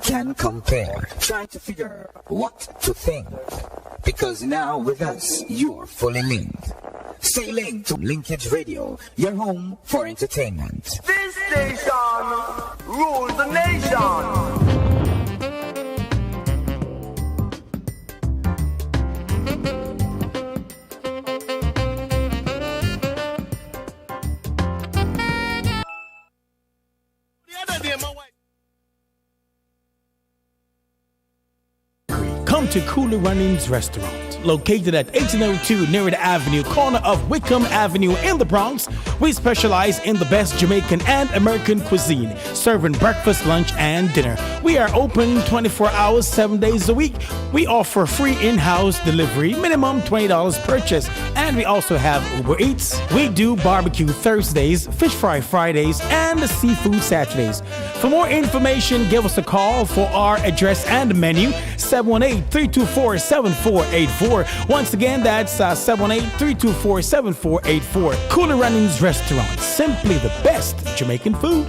can compare. Try to figure what to think. Because now with us, you're fully linked. Stay linked to Linkage Radio, your home for entertainment. This station rules the nation. Come to Cooler Runnings Restaurant, located at 1802 Near Avenue, corner of Wickham Avenue in the Bronx. We specialize in the best Jamaican and American cuisine, serving breakfast, lunch, and dinner. We are open 24 hours, 7 days a week. We offer free in-house delivery, minimum $20 purchase, and we also have Uber Eats. We do barbecue Thursdays, fish fry Fridays, and seafood Saturdays. For more information, give us a call for our address and menu, 718-324-7484. Once again, that's 718-324-7484. Cooler Runnings Restaurant, simply the best Jamaican food.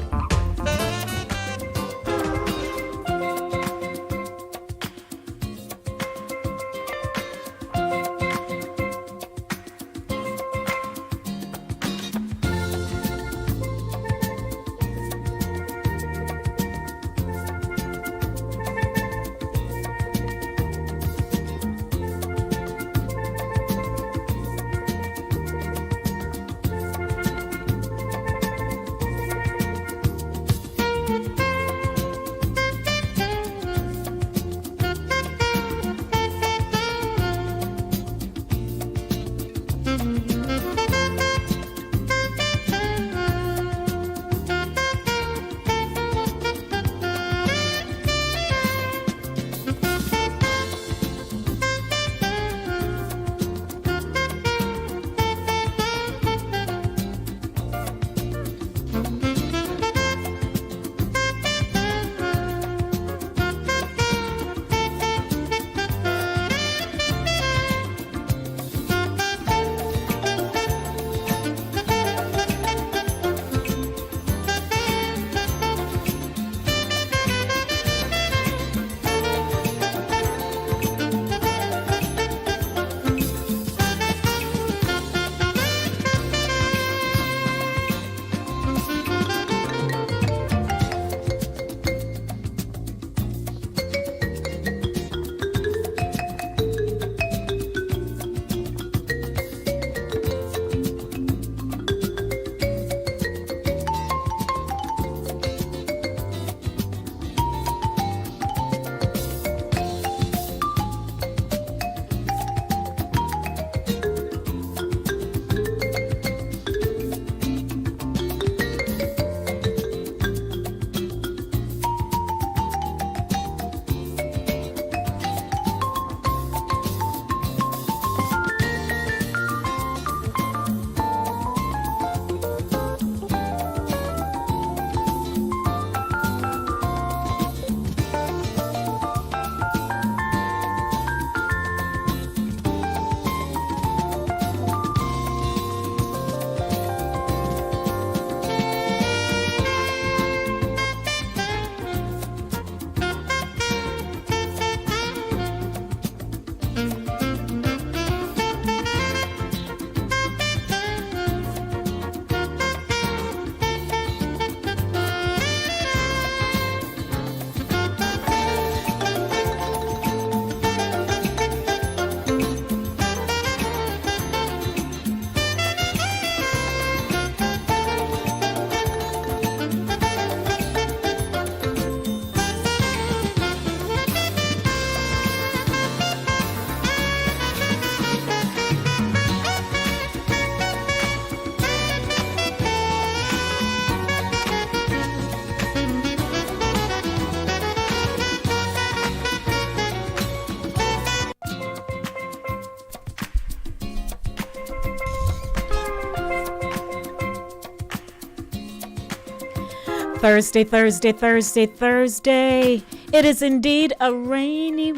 Thursday. It is indeed a rainy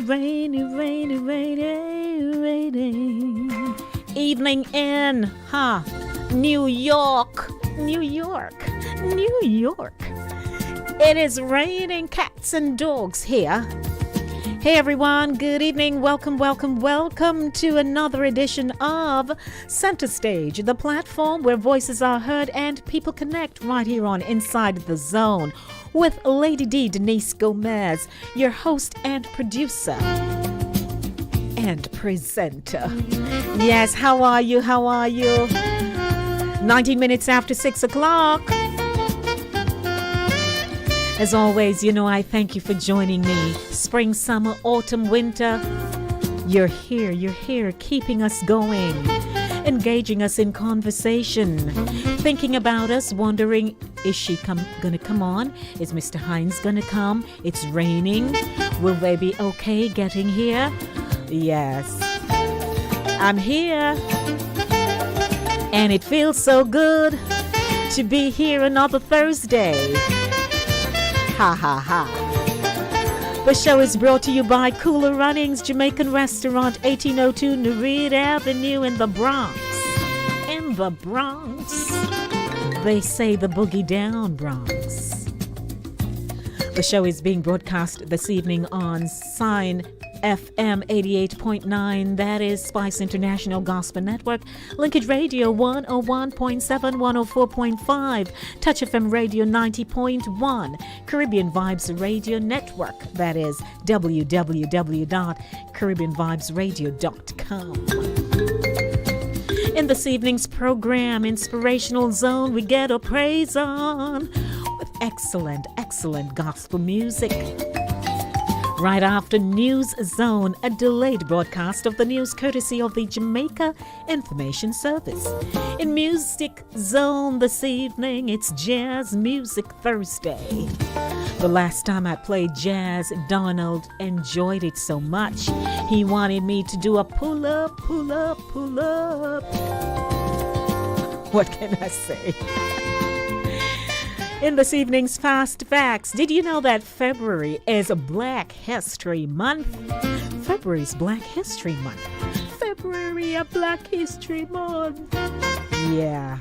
evening in, New York. It is raining cats and dogs here. Hey everyone, good evening. Welcome to another edition of Center Stage, the platform where voices are heard and people connect right here on Inside the Zone with Lady D, Denise Gomez, your host and producer and presenter. Yes, how are you? 19 minutes after 6 o'clock. As always, I thank you for joining me. Spring, summer, autumn, winter. You're here, keeping us going, engaging us in conversation, thinking about us, wondering, is she gonna come on? Is Mr. Hines gonna come? It's raining. Will they be okay getting here? Yes, I'm here. And it feels so good to be here another Thursday. Ha ha ha. The show is brought to you by Cooler Runnings Jamaican Restaurant, 1802 Nereid Avenue in the Bronx. In the Bronx. They say the boogie down Bronx. The show is being broadcast this evening on Sign FM 88.9, that is Spice International Gospel Network, Linkage Radio 101.7, 104.5, Touch FM Radio 90.1, Caribbean Vibes Radio Network, that is www.caribbeanvibesradio.com. In this evening's program, Inspirational Zone, we get a praise on with excellent gospel music. Right after News Zone, a delayed broadcast of the news courtesy of the Jamaica Information Service. In Music Zone this evening, it's Jazz Music Thursday. The last time I played jazz, Donald enjoyed it so much. He wanted me to do a pull up. What can I say? In this evening's Fast Facts, did you know that February is Black History Month? February's Black History Month. February, a Black History Month. Yeah.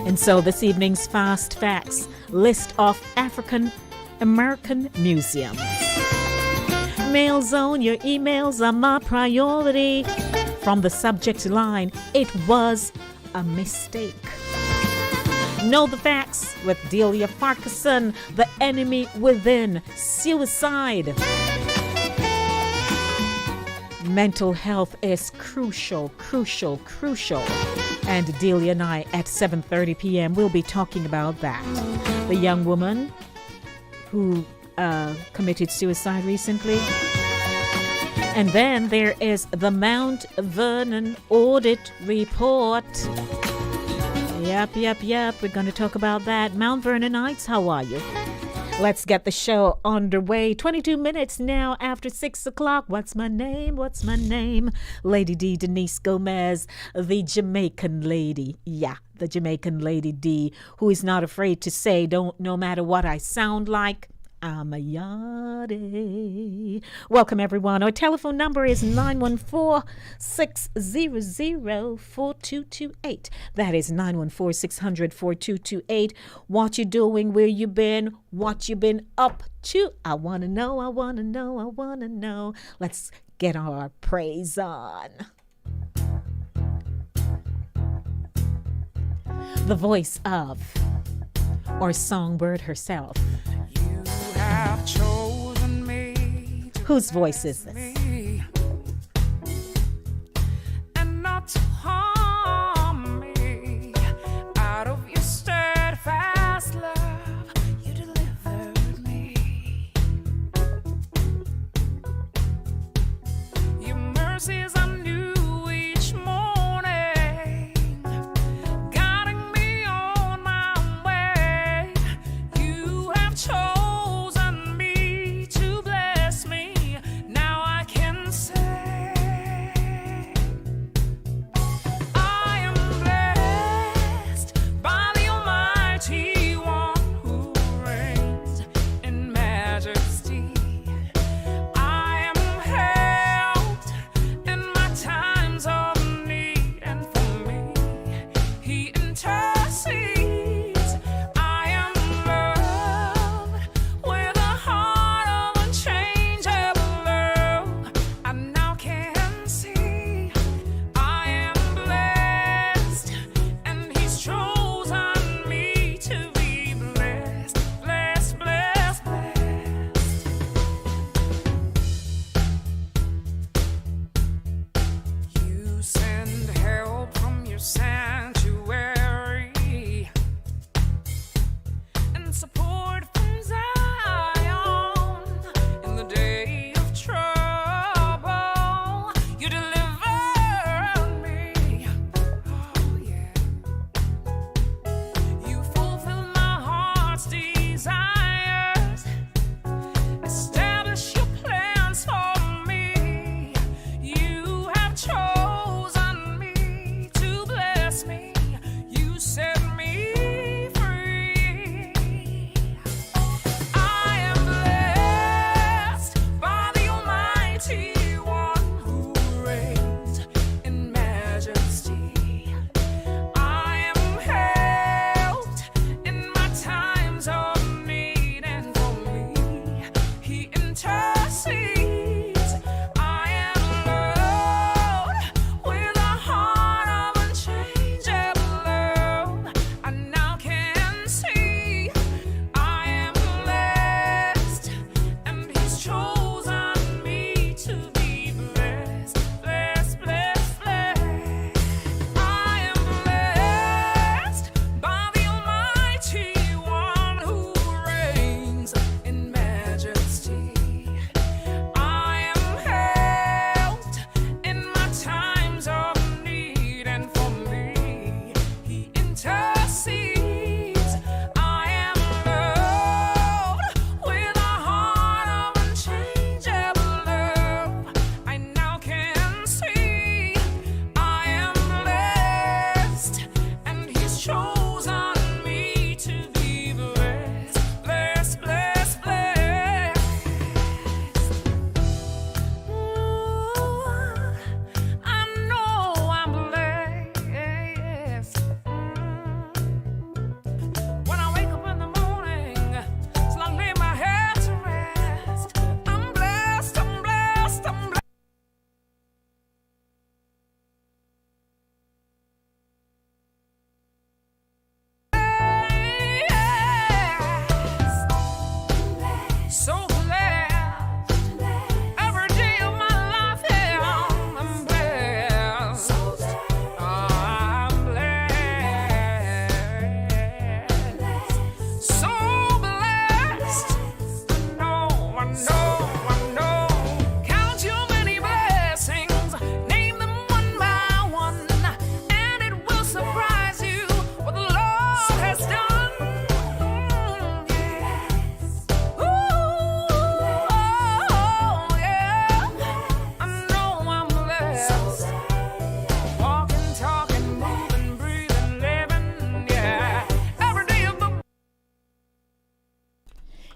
And so this evening's Fast Facts list of African American museums. Mail Zone, your emails are my priority. From the subject line, it was a mistake. Know the Facts with Delia Farquharson, The Enemy Within, Suicide. Mental health is crucial. And Delia and I at 7:30 p.m. we'll be talking about that. The young woman who committed suicide recently. And then there is the Mount Vernon Audit Report. Yep. We're going to talk about that. Mount Vernonites, how are you? Let's get the show underway. 22 minutes now after 6 o'clock. What's my name? Lady D, Denise Gomez, the Jamaican lady. Yeah, the Jamaican Lady D, who is not afraid to say, no matter what I sound like, I'm a yardie. Welcome, everyone. Our telephone number is 914-600-4228. That is 914-600-4228. What you doing, where you been, what you been up to. I want to know. Let's get our praise on. The voice of, or songbird herself. Have chosen me. Whose voice is this? And not to harm me. Out of your steadfast love, you delivered me. Your mercies are new each morning, guiding me on my way. You have chosen me to bless me. Now I can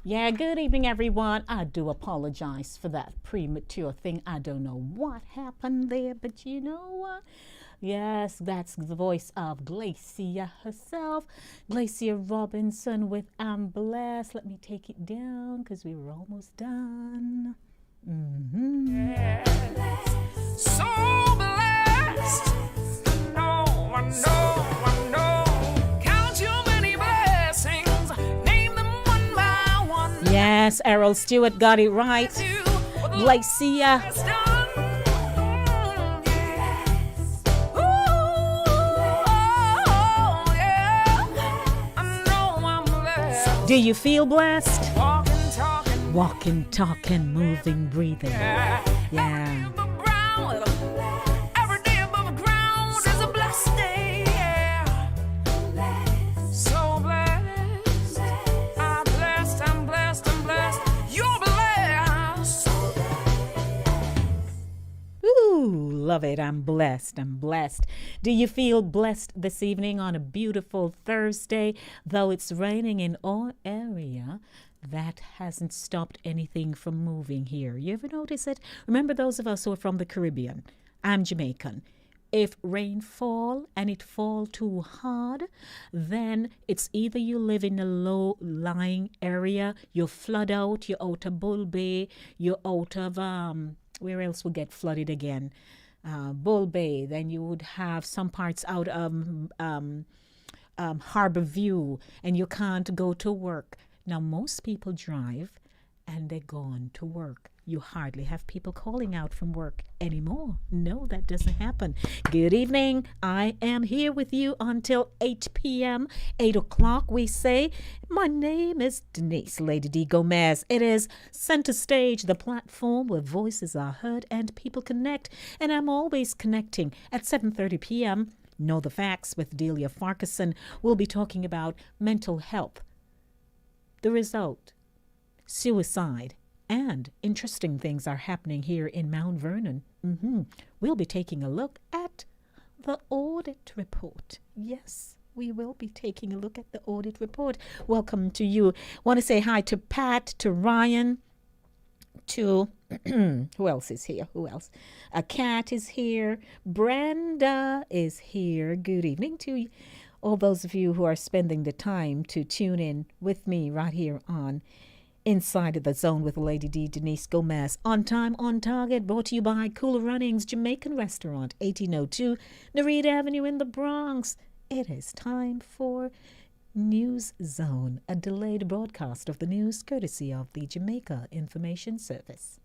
Yeah, good evening, everyone. I do apologize for that premature thing. I don't know what happened there, but you know what? Yes, that's the voice of Glacia herself, Glacia Robinson with I'm Blessed. Let me take it down because we were almost done. So blessed. I know. Count your many blessings. Name them one by one. Yes, Errol Stewart got it right. Glacia. Do you feel blessed? Walking, talking, moving, breathing. Yeah. Every day above ground is a blessed day. So blessed. I'm blessed, I'm blessed, I'm blessed. You're blessed. Ooh, love it. I'm blessed. I'm blessed. Do you feel blessed this evening on a beautiful Thursday? Though it's raining in our area, that hasn't stopped anything from moving here. You ever notice it? Remember those of us who are from the Caribbean? I'm Jamaican. If rain fall and it fall too hard, then it's either you live in a low-lying area, you flood out, you're out of Bull Bay, you're out of, where else will get flooded again? Bull Bay. Then you would have some parts out of Harbor View, and you can't go to work. Now, most people drive and they're gone to work. You hardly have people calling out from work anymore. No, that doesn't happen. Good evening. I am here with you until 8 p.m., 8 o'clock, we say. My name is Denise, Lady D. Gomez. It is Center Stage, the platform where voices are heard and people connect. And I'm always connecting at 7:30 p.m. Know the Facts with Delia Farquharson. We'll be talking about mental health. The result, suicide, and interesting things are happening here in Mount Vernon. We'll be taking a look at the audit report. Yes, we will be taking a look at the audit report. Welcome to you. Want to say hi to Pat, to Ryan, to who else is here? Who else? A Cat is here. Brenda is here. Good evening to you. All those of you who are spending the time to tune in with me right here on Inside of the Zone with Lady D, Denise Gomez. On time, on target, brought to you by Cooler Runnings Jamaican Restaurant, 1802 Narita Avenue in the Bronx. It is time for News Zone, a delayed broadcast of the news courtesy of the Jamaica Information Service.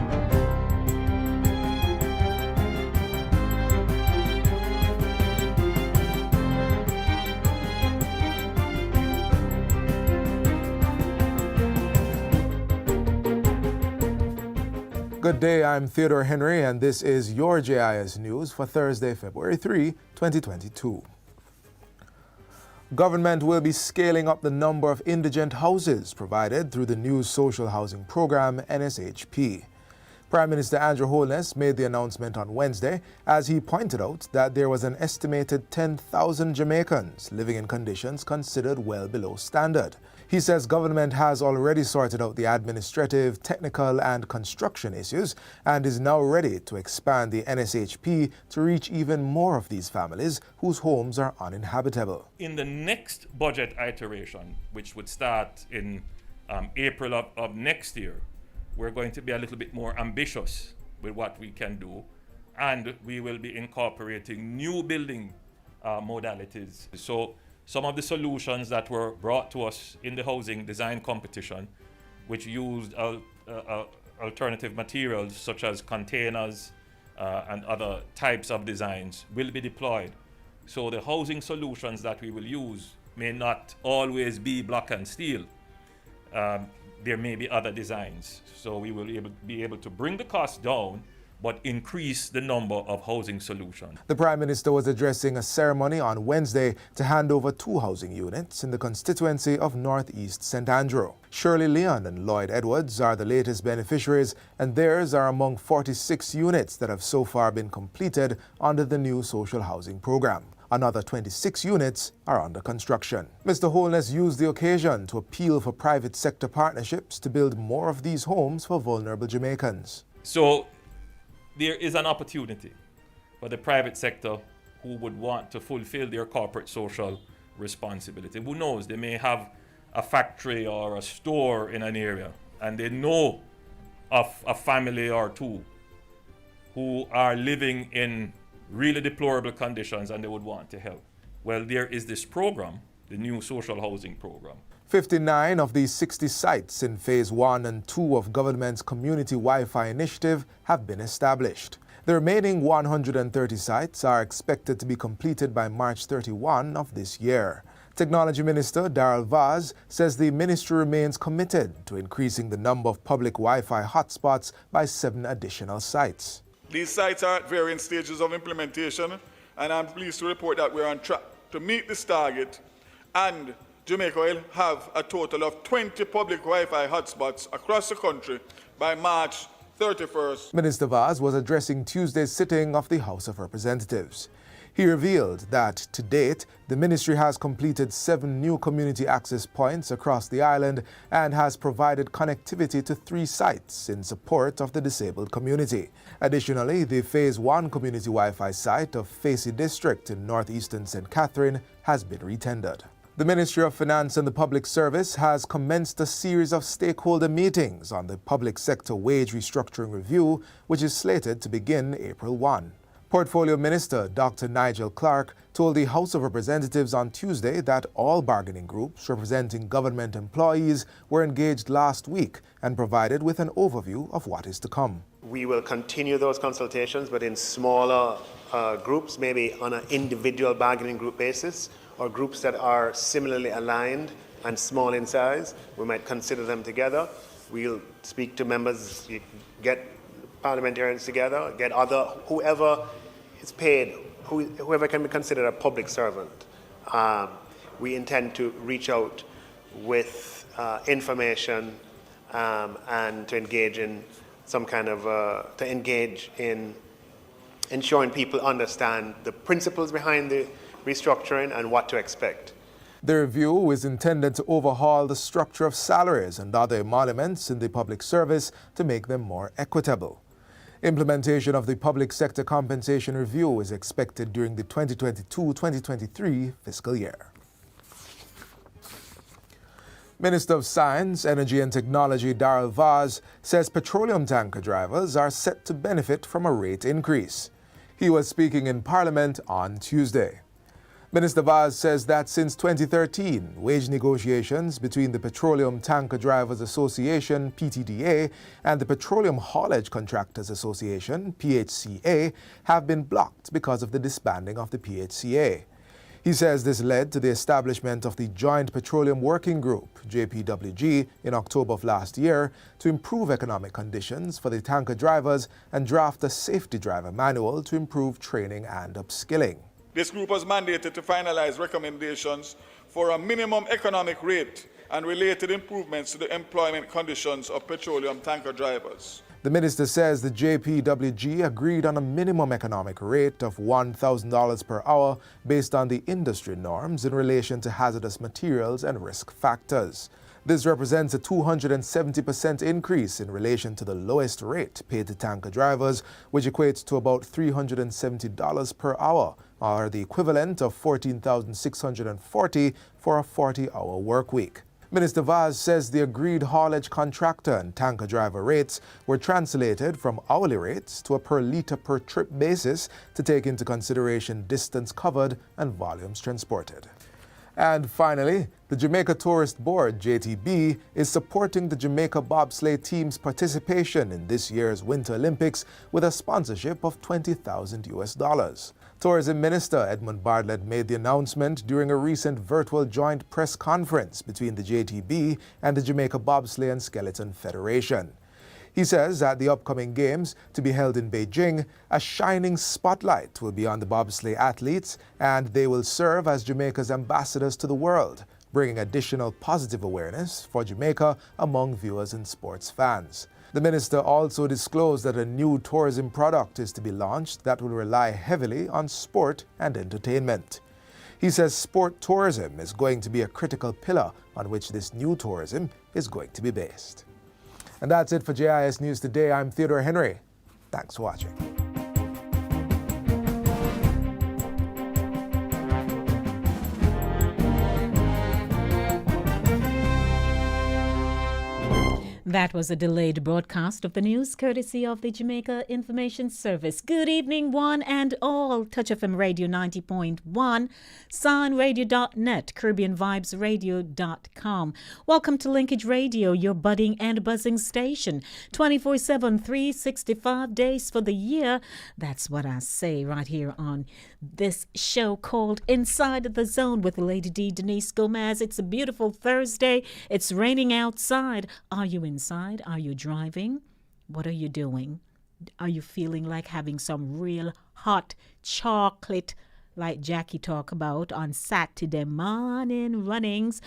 Good day, I'm Theodore Henry, and this is your JIS News for Thursday, February 3, 2022. Government will be scaling up the number of indigent houses provided through the new social housing program, NSHP. Prime Minister Andrew Holness made the announcement on Wednesday as he pointed out that there was an estimated 10,000 Jamaicans living in conditions considered well below standard. He says government has already sorted out the administrative, technical and construction issues and is now ready to expand the NSHP to reach even more of these families whose homes are uninhabitable. In the next budget iteration, which would start in April of next year, we're going to be a little bit more ambitious with what we can do, and we will be incorporating new building modalities. So some of the solutions that were brought to us in the housing design competition, which used alternative materials such as containers and other types of designs, will be deployed. So the housing solutions that we will use may not always be block and steel. There may be other designs. So we will be able to bring the cost down, but increase the number of housing solutions. The Prime Minister was addressing a ceremony on Wednesday to hand over 2 housing units in the constituency of Northeast St. Andrew. Shirley Leon and Lloyd Edwards are the latest beneficiaries, and theirs are among 46 units that have so far been completed under the new social housing program. Another 26 units are under construction. Mr. Holness used the occasion to appeal for private sector partnerships to build more of these homes for vulnerable Jamaicans. So there is an opportunity for the private sector who would want to fulfill their corporate social responsibility. Who knows, they may have a factory or a store in an area and they know of a family or two who are living in really deplorable conditions and they would want to help. Well, there is this program, the new social housing program. 59 of the 60 sites in Phase 1 and 2 of government's Community Wi-Fi initiative have been established. The remaining 130 sites are expected to be completed by March 31 of this year. Technology Minister Darrell Vaz says the ministry remains committed to increasing the number of public Wi-Fi hotspots by 7 additional sites. These sites are at varying stages of implementation, and I'm pleased to report that we're on track to meet this target, and Jamaica will have a total of 20 public Wi-Fi hotspots across the country by March 31st. Minister Vaz was addressing Tuesday's sitting of the House of Representatives. He revealed that, to date, the ministry has completed 7 new community access points across the island and has provided connectivity to 3 sites in support of the disabled community. Additionally, the Phase 1 community Wi-Fi site of Facey District in northeastern St. Catherine has been retendered. The Ministry of Finance and the Public Service has commenced a series of stakeholder meetings on the public sector wage restructuring review, which is slated to begin April 1. Portfolio Minister Dr. Nigel Clark told the House of Representatives on Tuesday that all bargaining groups representing government employees were engaged last week and provided with an overview of what is to come. We will continue those consultations, but in smaller groups, maybe on an individual bargaining group basis, or groups that are similarly aligned and small in size. We might consider them together. We'll speak to members, get parliamentarians together, get whoever is paid, whoever can be considered a public servant. We intend to reach out with information and to engage in some kind of, to engage in ensuring people understand the principles behind the restructuring and what to expect. The review is intended to overhaul the structure of salaries and other emoluments in the public service to make them more equitable. Implementation of the Public Sector Compensation Review is expected during the 2022-2023 fiscal year. Minister of Science, Energy and Technology Darrell Vaz says petroleum tanker drivers are set to benefit from a rate increase. He was speaking in Parliament on Tuesday. Minister Vaz says that since 2013, wage negotiations between the Petroleum Tanker Drivers Association, PTDA, and the Petroleum Haulage Contractors Association, PHCA, have been blocked because of the disbanding of the PHCA. He says this led to the establishment of the Joint Petroleum Working Group, JPWG, in October of last year to improve economic conditions for the tanker drivers and draft a safety driver manual to improve training and upskilling. This group was mandated to finalize recommendations for a minimum economic rate and related improvements to the employment conditions of petroleum tanker drivers. The minister says the JPWG agreed on a minimum economic rate of $1,000 per hour based on the industry norms in relation to hazardous materials and risk factors. This represents a 270% increase in relation to the lowest rate paid to tanker drivers, which equates to about $370 per hour, or the equivalent of $14,640 for a 40-hour work week. Minister Vaz says the agreed haulage contractor and tanker driver rates were translated from hourly rates to a per litre per trip basis to take into consideration distance covered and volumes transported. And finally, the Jamaica Tourist Board, JTB, is supporting the Jamaica bobsleigh team's participation in this year's Winter Olympics with a sponsorship of $20,000. Tourism Minister Edmund Bartlett made the announcement during a recent virtual joint press conference between the JTB and the Jamaica Bobsleigh and Skeleton Federation. He says at the upcoming games, to be held in Beijing, a shining spotlight will be on the bobsleigh athletes, and they will serve as Jamaica's ambassadors to the world, bringing additional positive awareness for Jamaica among viewers and sports fans. The minister also disclosed that a new tourism product is to be launched that will rely heavily on sport and entertainment. He says sport tourism is going to be a critical pillar on which this new tourism is going to be based. And that's it for JIS News Today. I'm Theodore Henry. Thanks for watching. That was a delayed broadcast of the news courtesy of the Jamaica Information Service. Good evening, one and all. Touch FM Radio 90.1, soundradio.net, CaribbeanVibesRadio.com. Welcome to Linkage Radio, your budding and buzzing station. 24/7, 365 days for the year. That's what I say right here on this show called Inside the Zone with Lady D, Denise Gomez. It's a beautiful Thursday. It's raining outside. Are you inside? Are you driving? What are you doing? Are you feeling like having some real hot chocolate like Jackie talked about on Saturday morning runnings,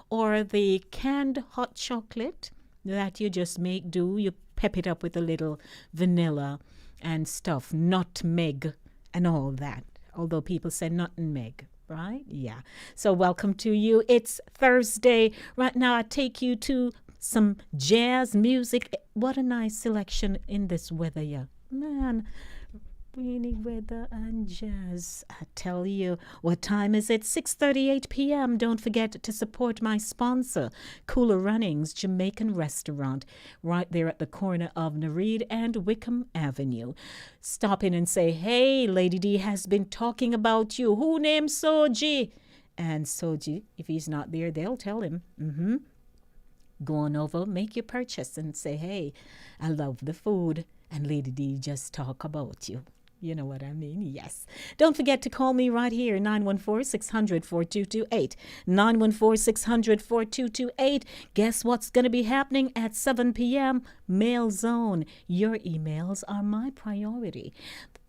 or the canned hot chocolate that you just make do? You pep it up with a little vanilla and stuff, nutmeg and all that. Although people say nutmeg, right? Yeah. So welcome to you. It's Thursday. Right now I take you to some jazz music. What a nice selection in this weather, yeah. Man, rainy weather and jazz. I tell you, what time is it? 6:38 p.m. Don't forget to support my sponsor, Cooler Runnings Jamaican Restaurant, right there at the corner of Nareed and Wickham Avenue. Stop in and say, hey, Lady D has been talking about you. Who named Soji? And Soji, if he's not there, they'll tell him. Go on over, make your purchase and say, hey, I love the food and Lady D just talk about you. You know what I mean? Yes. Don't forget to call me right here, 914-600-4228. 914-600-4228. Guess what's going to be happening at 7 p.m.? Mail Zone. Your emails are my priority.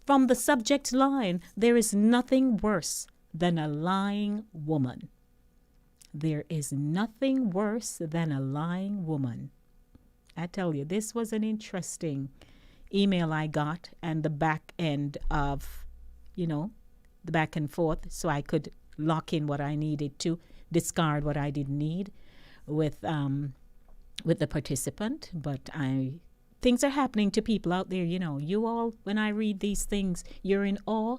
From the subject line, there is nothing worse than a lying woman. There is nothing worse than a lying woman. I tell you, this was an interesting email I got, and the back end of, the back and forth, so I could lock in what I needed to, discard what I didn't need with the participant. But things are happening to people out there, You all, when I read these things, you're in awe.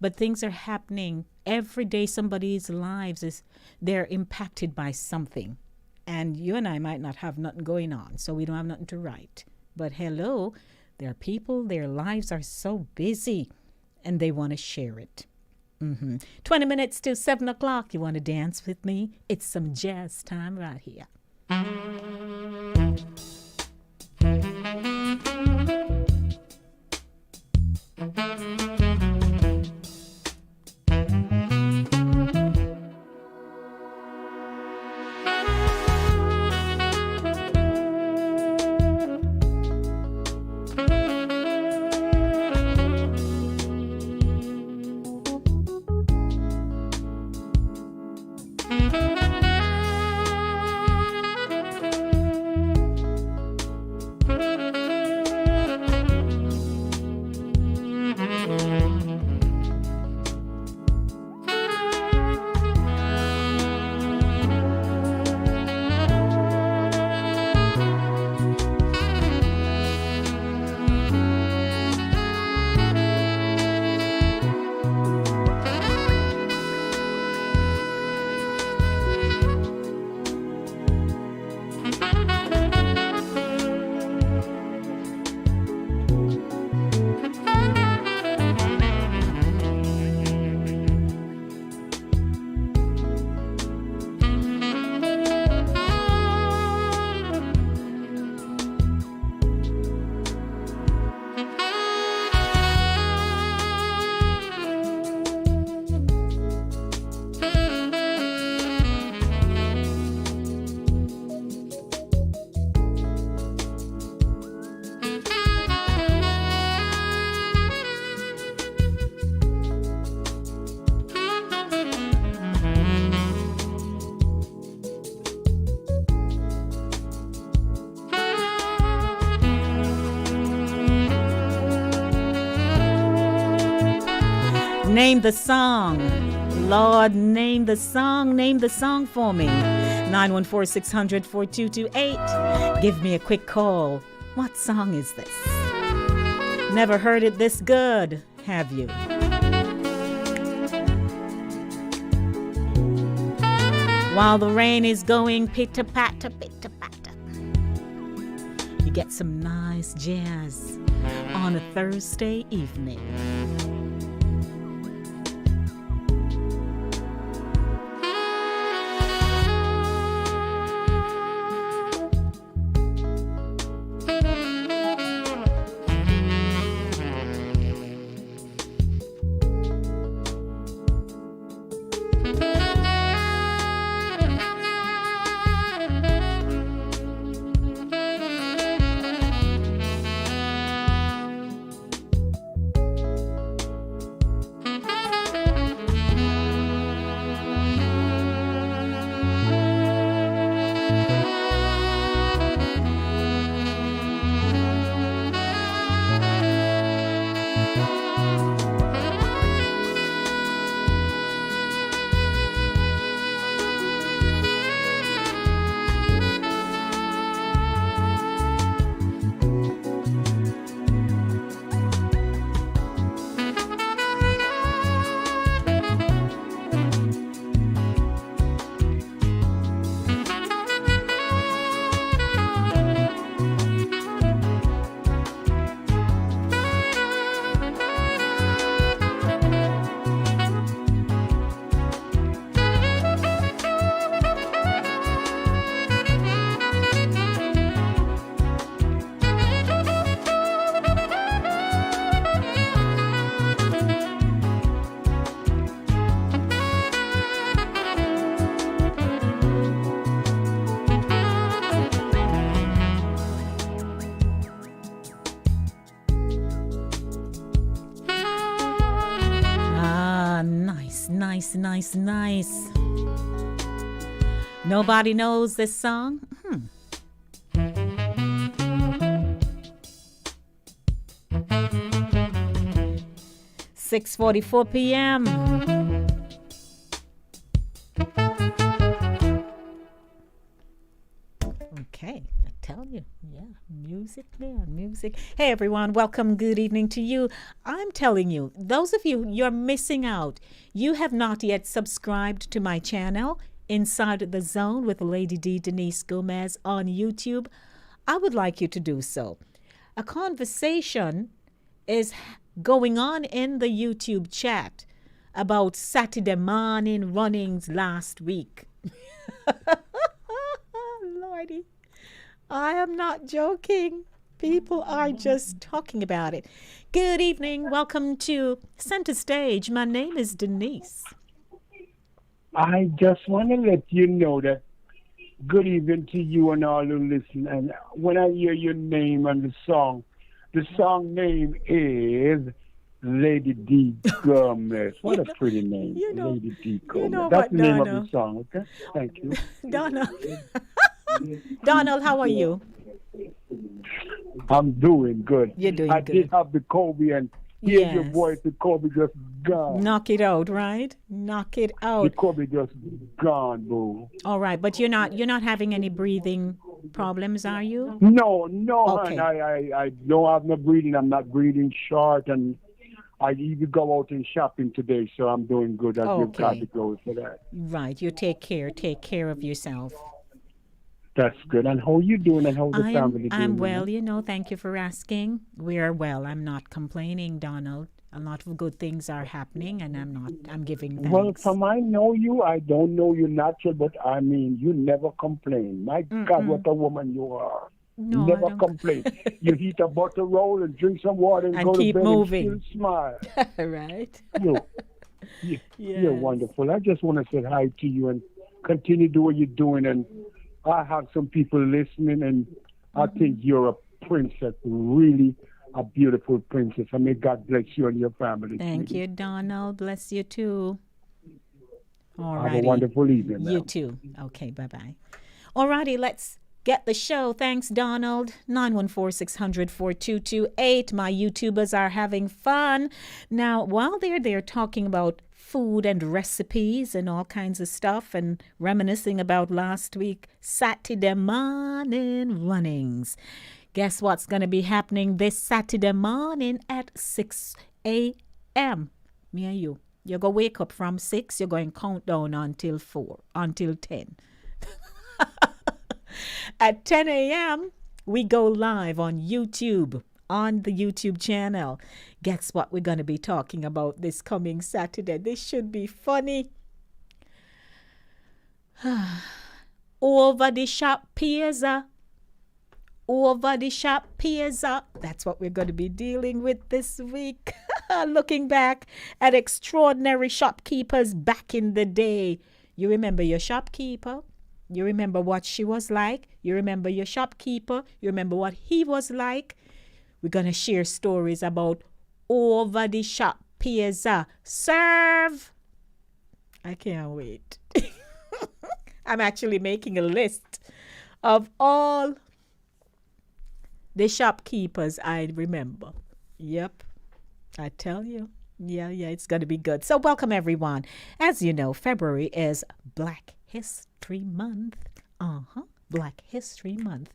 But things are happening every day. Somebody's lives they're impacted by something. And you and I might not have nothing going on, so we don't have nothing to write. But hello, there are people, their lives are so busy, and they want to share it. 20 minutes to 7 o'clock. You want to dance with me? It's some jazz time right here. Name the song. Lord, name the song for me. 914-600-4228. Give me a quick call. What song is this? Never heard it this good, have you? While the rain is going pitter-patter, pitter-patter, you get some nice jazz on a Thursday evening. Nice. Nobody knows this song? 6:44 p.m. Okay, I tell you, yeah, music there, music. Hey everyone, welcome, good evening to you. I'm telling you, those of you, you're missing out. You have not yet subscribed to my channel, Inside the Zone with Lady D Denise Gomez on YouTube. I would like you to do so. A conversation is going on in the YouTube chat about Saturday morning runnings last week. Lordy, I am not joking. People are just talking about it. Good evening. Welcome to Center Stage. My name is Denise. I just want to let you know that good evening to you and all who listen. And when I hear your name and the song name is Lady D Gomez. What a pretty name, Lady D Gomez. That's the name of the song, okay? Thank you. Donald, how are you? I'm doing good. You're doing good. I did have the Kobe and hear your voice. The Kobe just gone. Knock it out, right? Knock it out. The Kobe just gone, boo. All right, but you're not having any breathing problems, are you? No, okay. Hon, I don't have no breathing. I'm not breathing short, and I even go out and shopping today, so I'm doing good. I give God the glory for that. Right, you take care of yourself. That's good. And how are you doing, and how's the family doing? I'm well, thank you for asking. We are well. I'm not complaining, Donald. A lot of good things are happening, and I'm giving thanks. Well, from I know you, I don't know you natural, but I mean, you never complain. My God, what a woman you are. No, you never complain. You eat a butter roll and drink some water and go keep to bed moving. And still smile. Right? You're wonderful. I just want to say hi to you and continue to do what you're doing. And I have some people listening, and I think you're a princess, really a beautiful princess. I may God bless you and your family. Thank you, Donald. Bless you too. All right. Have a wonderful evening. You too. Okay, bye-bye. All righty, let's get the show. Thanks, Donald. 914-600-4228. My YouTubers are having fun. Now, while they're talking about food and recipes and all kinds of stuff and reminiscing about last week, Saturday morning runnings. Guess what's going to be happening this Saturday morning at 6 a.m.? Me and you. You're going to wake up from 6. You're going to count down until 10. At 10 a.m., we go live on YouTube, on the YouTube channel. Guess what we're going to be talking about this coming Saturday? This should be funny. Over the shop pizza. Over the shop pizza. That's what we're going to be dealing with this week. Looking back at extraordinary shopkeepers back in the day. You remember your shopkeeper? You remember what she was like? You remember your shopkeeper? You remember what he was like? We're going to share stories about over the shop pizza. Serve! I can't wait. I'm actually making a list of all the shopkeepers I remember. Yep, I tell you. Yeah, it's going to be good. So welcome, everyone. As you know, February is Black History Month. Black History Month.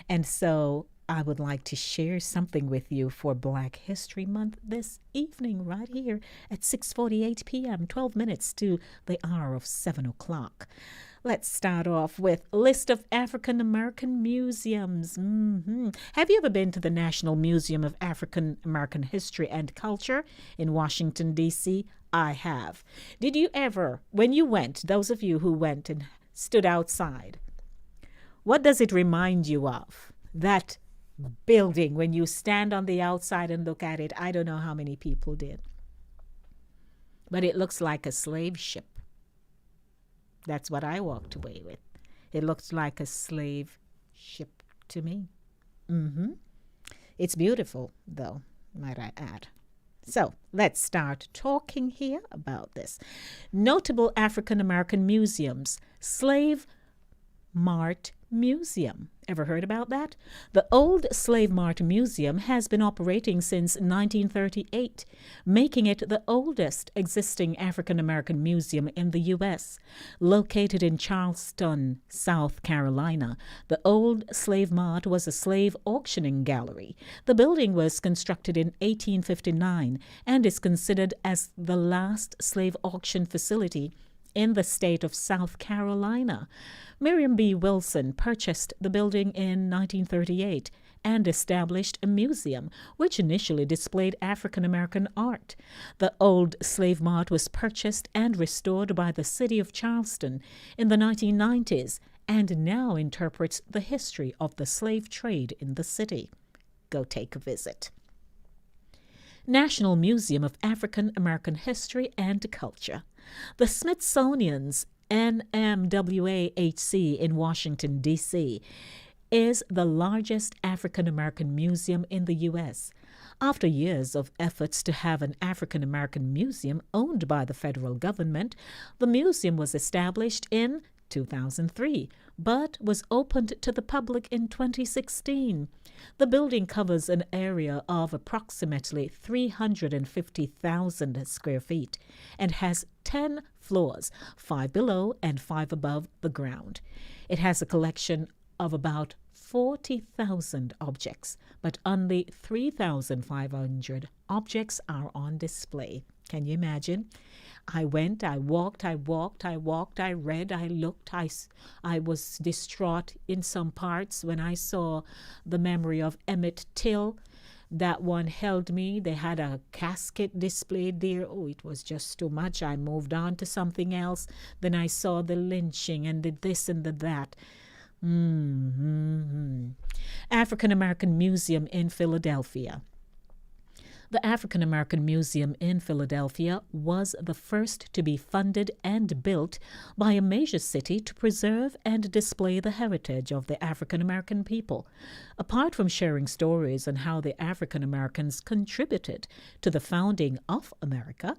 And so I would like to share something with you for Black History Month this evening right here at 6:48 p.m., 12 minutes to the hour of 7 o'clock. Let's start off with list of African American museums. Have you ever been to the National Museum of African American History and Culture in Washington, D.C.? I have. Did you ever, when you went, those of you who went and stood outside, what does it remind you of? That building, when you stand on the outside and look at it, I don't know how many people did, but it looks like a slave ship. That's what I walked away with. It looks like a slave ship to me. It's beautiful, though, might I add. So let's start talking here about this. Notable African American museums. Slave Mart Museum. Ever heard about that? The Old Slave Mart Museum has been operating since 1938, making it the oldest existing African American museum in the U.S. Located in Charleston, South Carolina, the Old Slave Mart was a slave auctioning gallery. The building was constructed in 1859 and is considered as the last slave auction facility in the state of South Carolina. Miriam B. Wilson purchased the building in 1938 and established a museum, which initially displayed African American art. The Old Slave Mart was purchased and restored by the city of Charleston in the 1990s and now interprets the history of the slave trade in the city. Go take a visit. National Museum of African American History and Culture. The Smithsonian's NMWA-HC in Washington, D.C., is the largest African American museum in the U.S. After years of efforts to have an African American museum owned by the federal government, the museum was established in 2003, but was opened to the public in 2016. The building covers an area of approximately 350,000 square feet and has 10 floors, 5 below and 5 above the ground. It has a collection of about 40,000 objects, but only 3,500 objects are on display. Can you imagine? I went, I walked, I read, I looked, I was distraught in some parts when I saw the memory of Emmett Till. That one held me. They had a casket displayed there. Oh, it was just too much. I moved on to something else. Then I saw the lynching and the this and the that. African American Museum in Philadelphia. The African American Museum in Philadelphia was the first to be funded and built by a major city to preserve and display the heritage of the African American people. Apart from sharing stories on how the African Americans contributed to the founding of America,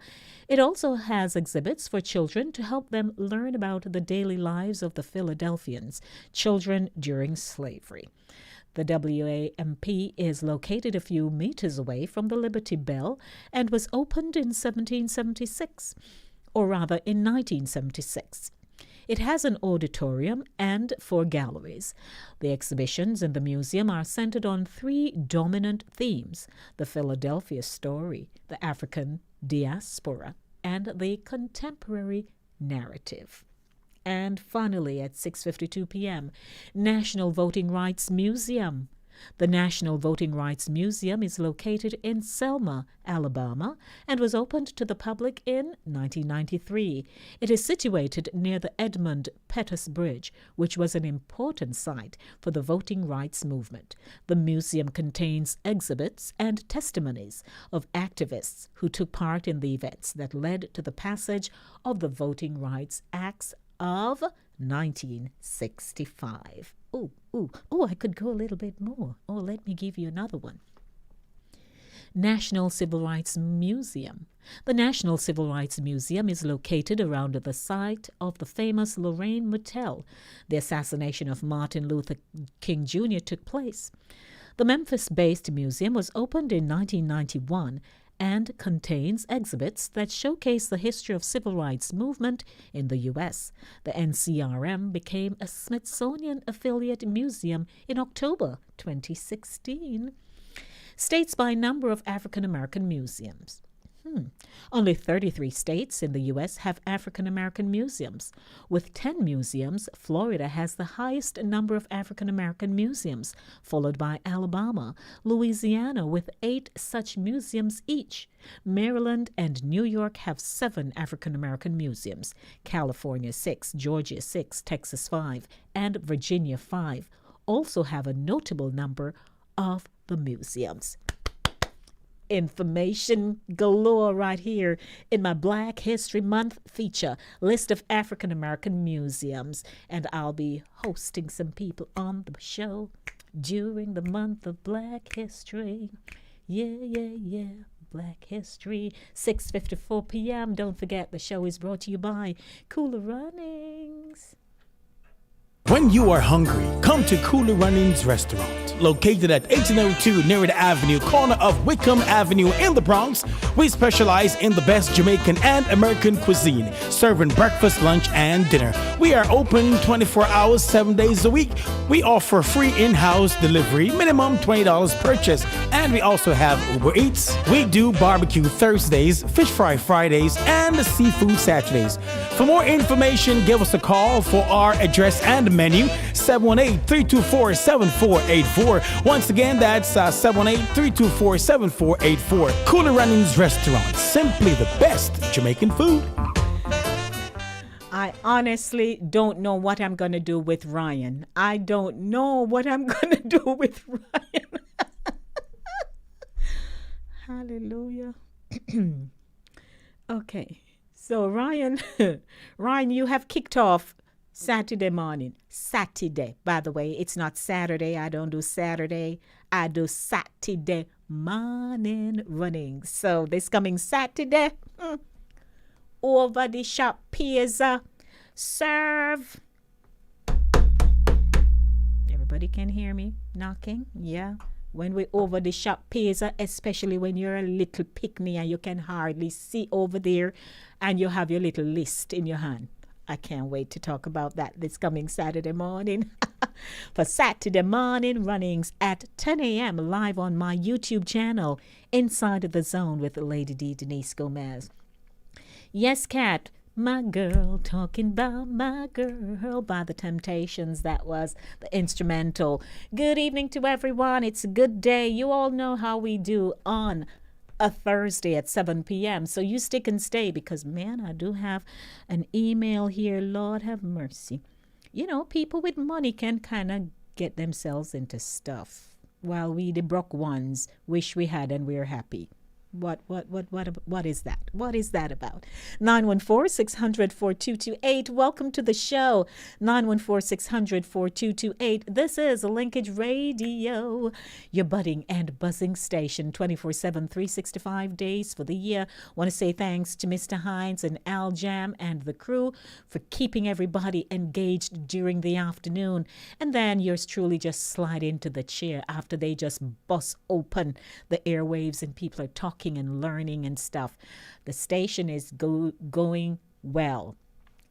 it also has exhibits for children to help them learn about the daily lives of the Philadelphians, children during slavery. The WAMP is located a few meters away from the Liberty Bell and was opened in 1776. or rather in 1976. It has an auditorium and 4 galleries. The exhibitions in the museum are centered on 3 dominant themes: the Philadelphia story, the African diaspora, and the contemporary narrative. And finally, at 6:52 p.m., National Voting Rights Museum. The National Voting Rights Museum is located in Selma, Alabama, and was opened to the public in 1993. It is situated near the Edmund Pettus Bridge, which was an important site for the voting rights movement. The museum contains exhibits and testimonies of activists who took part in the events that led to the passage of the Voting Rights Acts of 1965. I could go a little bit more. Let me give you another one. National Civil Rights Museum. The National Civil Rights Museum is located around the site of the famous Lorraine Motel. The assassination of Martin Luther King Jr. took place. The Memphis-based museum was opened in 1991 and contains exhibits that showcase the history of civil rights movement in the U.S. The NCRM became a Smithsonian affiliate museum in October 2016. States by number of African American museums. Only 33 states in the U.S. have African American museums. With 10 museums, Florida has the highest number of African American museums, followed by Alabama, Louisiana with 8 such museums each. Maryland and New York have 7 African American museums, California 6, Georgia 6, Texas 5, and Virginia 5 also have a notable number of the museums. Information galore right here in my Black History Month feature list of African American museums, and I'll be hosting some people on the show during the month of Black History. Yeah, Black History. 6:54 p.m. Don't forget, the show is brought to you by Cooler Runnings. When you are hungry, come to Cooler Runnings Restaurant. Located at 1802 Near the Avenue, corner of Wickham Avenue in the Bronx, we specialize in the best Jamaican and American cuisine, serving breakfast, lunch, and dinner. We are open 24 hours, 7 days a week. We offer free in-house delivery, minimum $20 purchase, and we also have Uber Eats. We do barbecue Thursdays, fish fry Fridays, and seafood Saturdays. For more information, give us a call for our address and menu, 718-324-7484. Once again, that's 718-324-7484. Cooler Runnings Restaurant, simply the best Jamaican food. I honestly don't know what I'm going to do with Ryan. I don't know what I'm going to do with Ryan. Hallelujah. Okay. So Ryan, you have kicked off Saturday morning. Saturday, by the way, it's not Saturday. I don't do Saturday. I do Saturday morning running. So this coming Saturday, over the shop pizza, serve. Everybody can hear me knocking? Yeah. When we over the shop pizza, especially when you're a little pick-me and you can hardly see over there and you have your little list in your hand. I can't wait to talk about that this coming Saturday morning. For Saturday morning runnings at 10 a.m. live on my YouTube channel, Inside of the Zone with Lady D. Denise Gomez. Yes, Cat, my girl, talking about my girl by The Temptations. That was the instrumental. Good evening to everyone. It's a good day. You all know how we do on a Thursday at 7 p.m. So you stick and stay because, man, I do have an email here. Lord have mercy. You know, people with money can kind of get themselves into stuff while we, the broke ones, wish we had and we're happy. What is that? What is that about? 914-600-4228. Welcome to the show. 914-600-4228. This is Linkage Radio, your budding and buzzing station, 24/7, 365 days for the year. Want to say thanks to Mr. Hines and Al Jam and the crew for keeping everybody engaged during the afternoon. And then yours truly just slide into the chair after they just bust open the airwaves and people are talking talking and learning and stuff. The station is going well,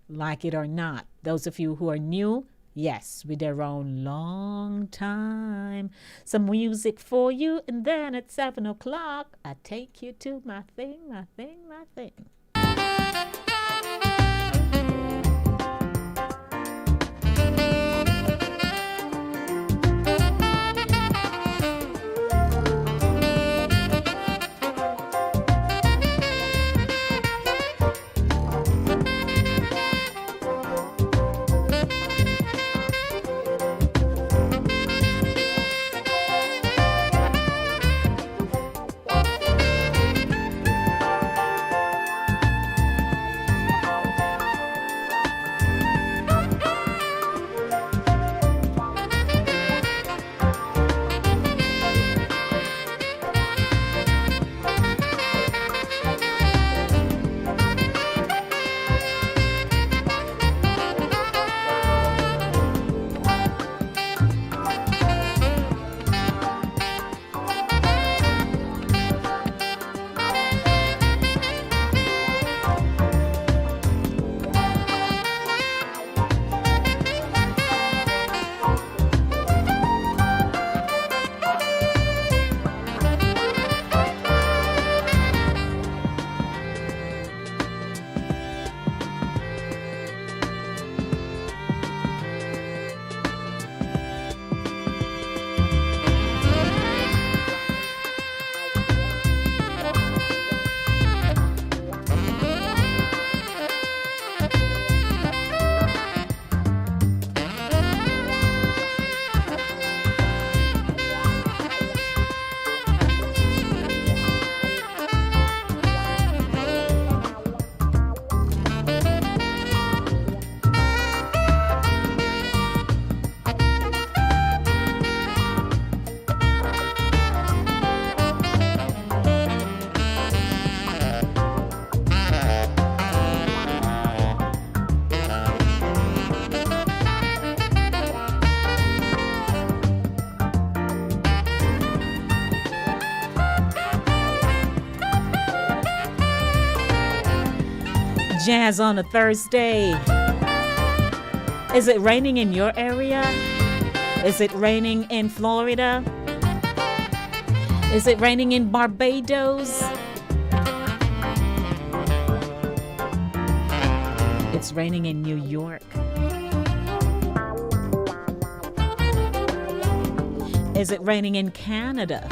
like it or not. Those of you who are new, yes, we've been around long time. Some music for you, and then at 7 o'clock, I take you to my thing. Jazz on a Thursday. Is it raining in your area? Is it raining in Florida? Is it raining in Barbados? It's raining in New York. Is it raining in Canada?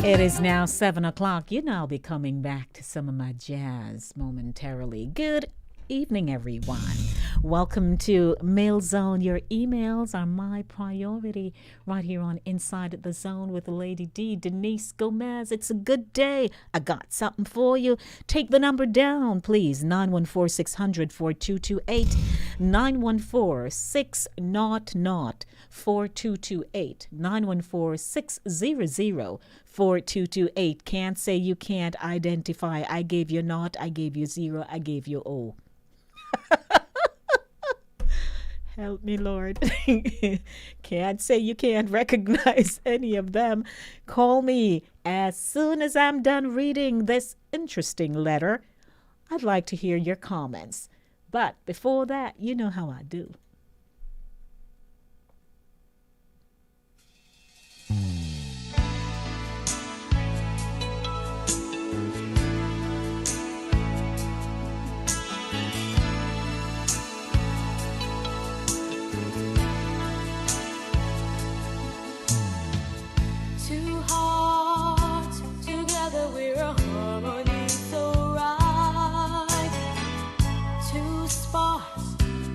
It is now 7 o'clock. You know I'll be coming back to some of my jazz momentarily. Good evening, everyone. Welcome to Mail Zone. Your emails are my priority right here on Inside the Zone with Lady D, Denise Gomez. It's a good day. I got something for you. Take the number down, please. 914-600-4228. 914-600-4228. 914-600-4228. Can't say you can't identify. I gave you naught, I gave you zero, I gave you O. Help me, Lord. Can't say you can't recognize any of them. Call me as soon as I'm done reading this interesting letter. I'd like to hear your comments. But before that, you know how I do.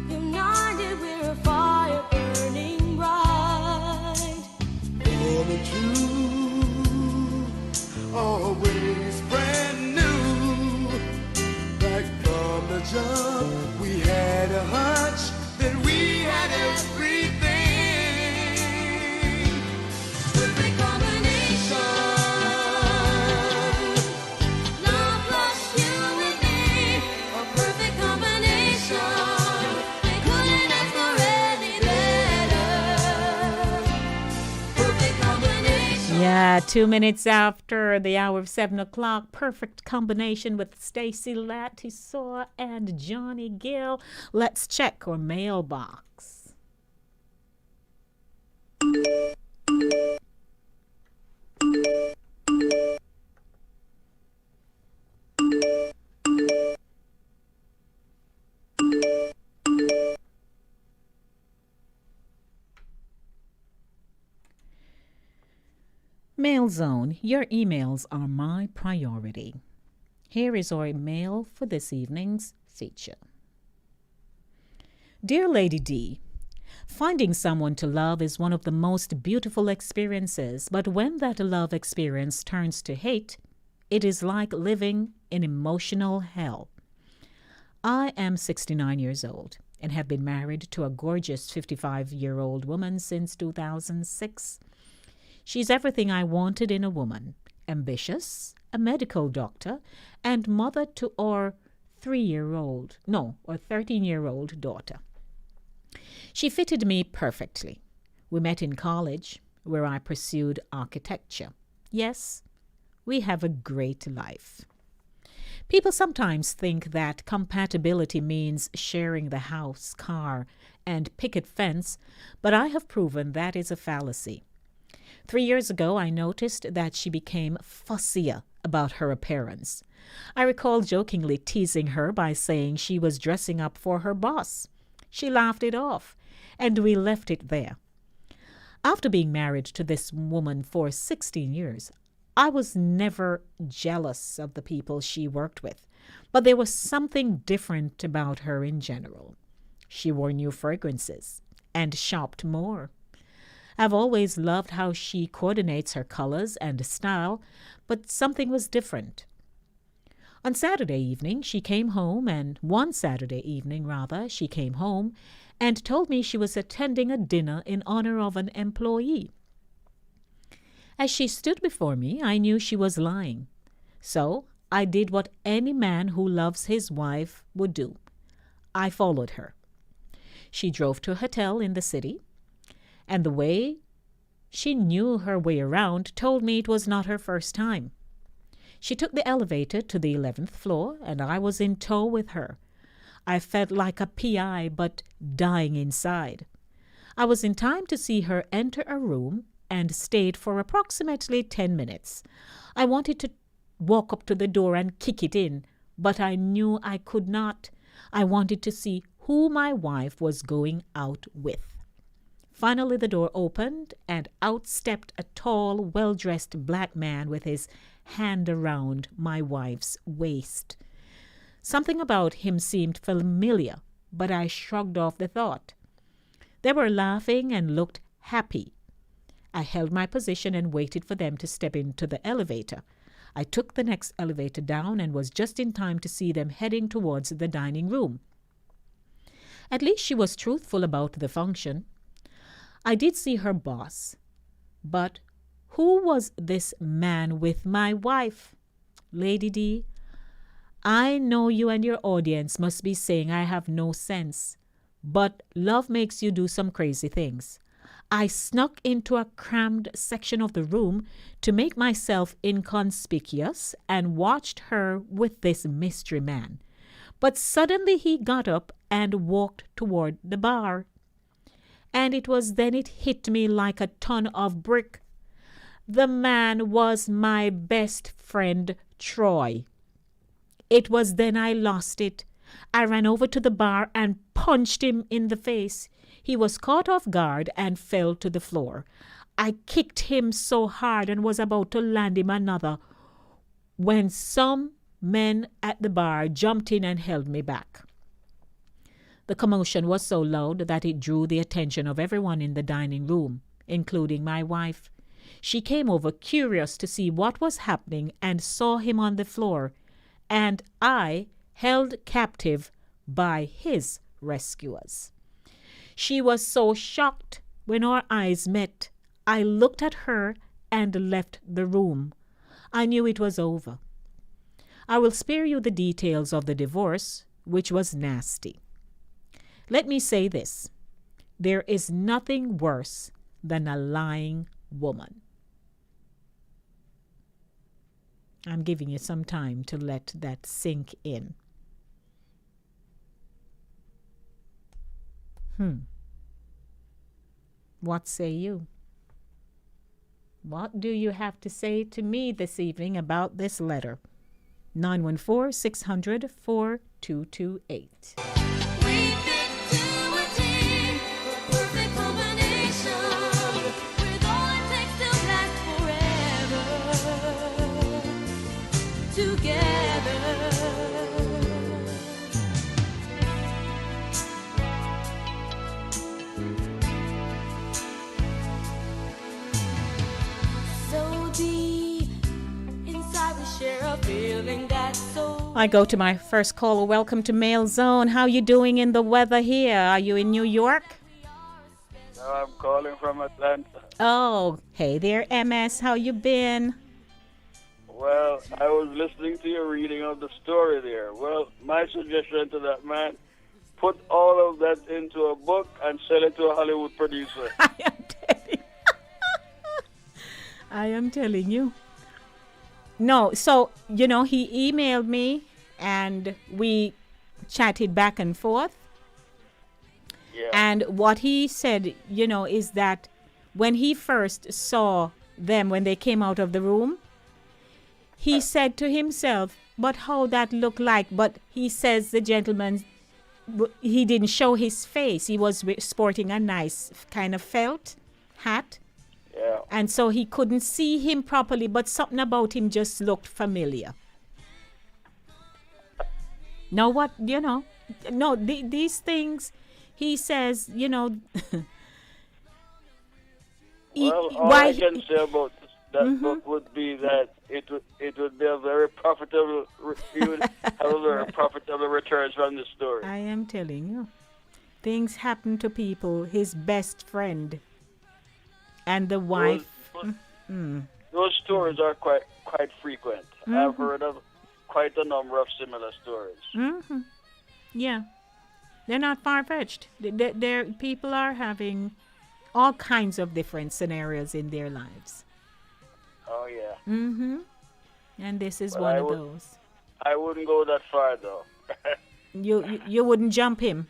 United Yeah, 2 minutes after the hour of 7 o'clock. Perfect combination with Stacy Latisaw and Johnny Gill. Let's check our mailbox. Mail Zone, your emails are my priority. Here is our mail for this evening's feature. Dear Lady D, finding someone to love is one of the most beautiful experiences, but when that love experience turns to hate, it is like living in emotional hell. I am 69 years old and have been married to a gorgeous 55-year-old woman since 2006. She's everything I wanted in a woman: ambitious, a medical doctor, and mother to our 13-year-old daughter. She fitted me perfectly. We met in college, where I pursued architecture. Yes, we have a great life. People sometimes think that compatibility means sharing the house, car, and picket fence, but I have proven that is a fallacy. 3 years ago, I noticed that she became fussier about her appearance. I recall jokingly teasing her by saying she was dressing up for her boss. She laughed it off, and we left it there. After being married to this woman for 16 years, I was never jealous of the people she worked with, but there was something different about her in general. She wore new fragrances and shopped more. I've always loved how she coordinates her colors and style, but something was different. One Saturday evening, she came home and told me she was attending a dinner in honor of an employee. As she stood before me, I knew she was lying. So I did what any man who loves his wife would do. I followed her. She drove to a hotel in the city, and the way she knew her way around told me it was not her first time. She took the elevator to the 11th floor, and I was in tow with her. I felt like a PI, but dying inside. I was in time to see her enter a room and stayed for approximately 10 minutes. I wanted to walk up to the door and kick it in, but I knew I could not. I wanted to see who my wife was going out with. Finally, the door opened, and out stepped a tall, well-dressed black man with his hand around my wife's waist. Something about him seemed familiar, but I shrugged off the thought. They were laughing and looked happy. I held my position and waited for them to step into the elevator. I took the next elevator down and was just in time to see them heading towards the dining room. At least she was truthful about the function. I did see her boss, but who was this man with my wife? Lady D, I know you and your audience must be saying I have no sense, but love makes you do some crazy things. I snuck into a crammed section of the room to make myself inconspicuous and watched her with this mystery man. But suddenly he got up and walked toward the bar. And it was then it hit me like a ton of brick. The man was my best friend, Troy. It was then I lost it. I ran over to the bar and punched him in the face. He was caught off guard and fell to the floor. I kicked him so hard and was about to land him another when some men at the bar jumped in and held me back. The commotion was so loud that it drew the attention of everyone in the dining room, including my wife. She came over curious to see what was happening and saw him on the floor, and I held captive by his rescuers. She was so shocked when our eyes met. I looked at her and left the room. I knew it was over. I will spare you the details of the divorce, which was nasty. Let me say this. There is nothing worse than a lying woman. I'm giving you some time to let that sink in. What say you? What do you have to say to me this evening about this letter? 914-600-4228. I go to my first caller. Welcome to Mail Zone. How you doing in the weather here? Are you in New York? No, I'm calling from Atlanta. Oh, hey there, MS. How you been? Well, I was listening to your reading of the story there. Well, my suggestion to that man, put all of that into a book and sell it to a Hollywood producer. I am telling you. No, so, he emailed me and we chatted back and forth. Yeah. And what he said, is that when he first saw them when they came out of the room, he said to himself, but how that look like? But he says the gentleman, he didn't show his face. He was sporting a nice kind of felt hat. Yeah. And so he couldn't see him properly, but something about him just looked familiar. Now what, these things, he says, well, all I can say about that book would be that it would be a very profitable, you would have a very profitable returns from the story. I am telling you. Things happen to people, his best friend. And the wife. Those stories are quite frequent. I've heard of quite a number of similar stories. Yeah. They're not far-fetched. People are having all kinds of different scenarios in their lives. Oh, yeah. And this is one of those. I wouldn't go that far, though. You wouldn't jump him?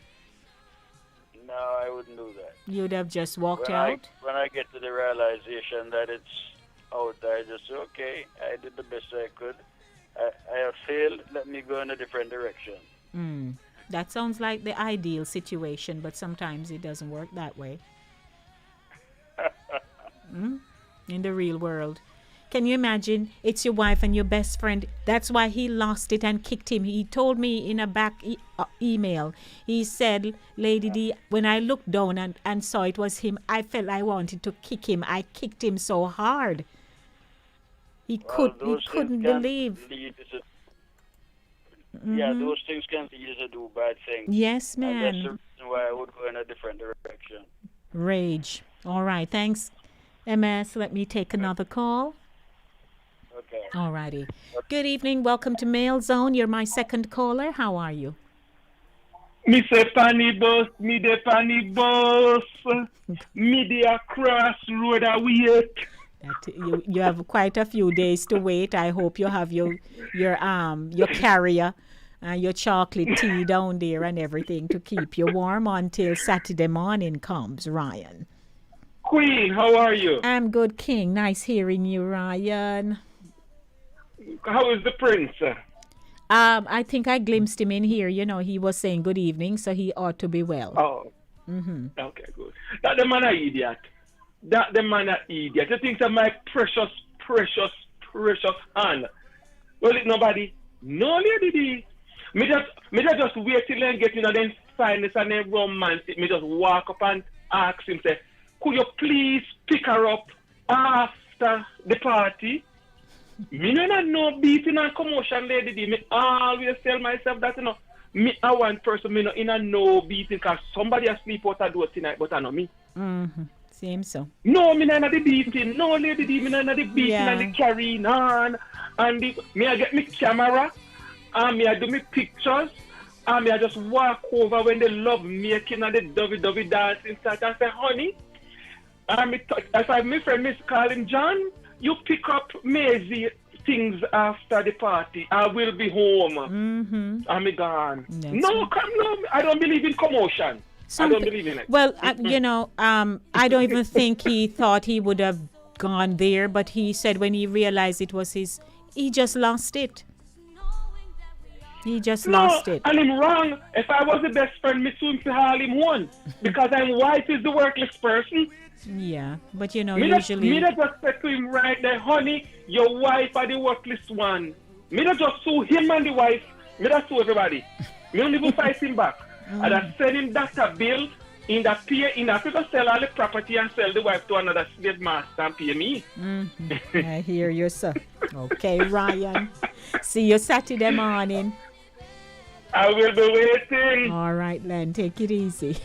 No, I wouldn't do that. You'd have just walked out? When I get to the realization that it's out there, I just say, okay, I did the best I could. I have failed. Let me go in a different direction. That sounds like the ideal situation, but sometimes it doesn't work that way. In the real world. Can you imagine? It's your wife and your best friend. That's why he lost it and kicked him. He told me in a back email. He said, Lady D, when I looked down and saw it was him, I felt I wanted to kick him. I kicked him so hard. He couldn't believe. Yeah, those things can lead you to do bad things. Yes, man. And that's the reason why I would go in a different direction. Rage. All right. Thanks, MS. Let me take another call. Okay. All righty. Good evening. Welcome to Mail Zone. You're my second caller. How are you? Me say funny boss, me the funny boss. Me the crossroad a wait. You have quite a few days to wait. I hope you have your carrier and your chocolate tea down there and everything to keep you warm until Saturday morning comes, Ryan. Queen, how are you? I'm good, King. Nice hearing you, Ryan. How is the prince? I think I glimpsed him in here. He was saying good evening, so he ought to be well. Oh. Okay, good. That the man an idiot. You think that my precious hand. Well, it nobody. No lady D. Me just wait till I get in and then sign this and then romance it. Me just walk up and ask him, say, could you please pick her up after the party? Me no beating and commotion, lady D. Me always tell myself that, me a one person, me no in a no beating because somebody asleep out a door tonight, but I know me. Seems so. No, me not the beating. No, lady D, me not the beating and the carrying on. And me I get me camera and me I do me pictures and me I just walk over when they love making and the dovey dancing start and say, honey, and me as I my friend miss call him John, you pick up Maisie things after the party. I will be home. I'm gone. No, I don't believe in commotion. I don't believe in it. Well, I don't even think he thought he would have gone there, but he said when he realized it was his, he just lost it. He just lost it. And I'm wrong. If I was the best friend, me soon to haul him one. Because I'm wife is the workless person. Yeah, but usually... Me not just say to him right there, honey, your wife are the workless one. Me not just sue him and the wife. Me not sue everybody. Me don't even fight him back. And I send him that a bill in that pay, in that people sell all the property and sell the wife to another slave master and pay me. I hear you, sir. Okay, Ryan. See you Saturday morning. I will be waiting. All right, Len. Take it easy.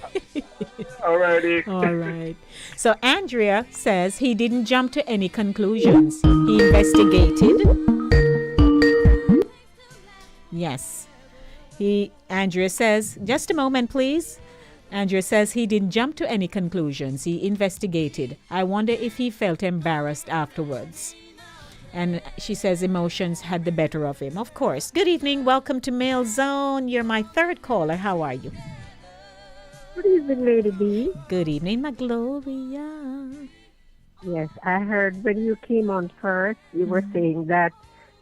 Alrighty. All right. So Andrea says he didn't jump to any conclusions. He investigated. Yes. Andrea says, just a moment, please. Andrea says he didn't jump to any conclusions. He investigated. I wonder if he felt embarrassed afterwards. And she says emotions had the better of him. Of course. Good evening. Welcome to Mail Zone. You're my third caller. How are you? Good evening, Lady B. Good evening, my Gloria. Yes, I heard when you came on first, you were saying that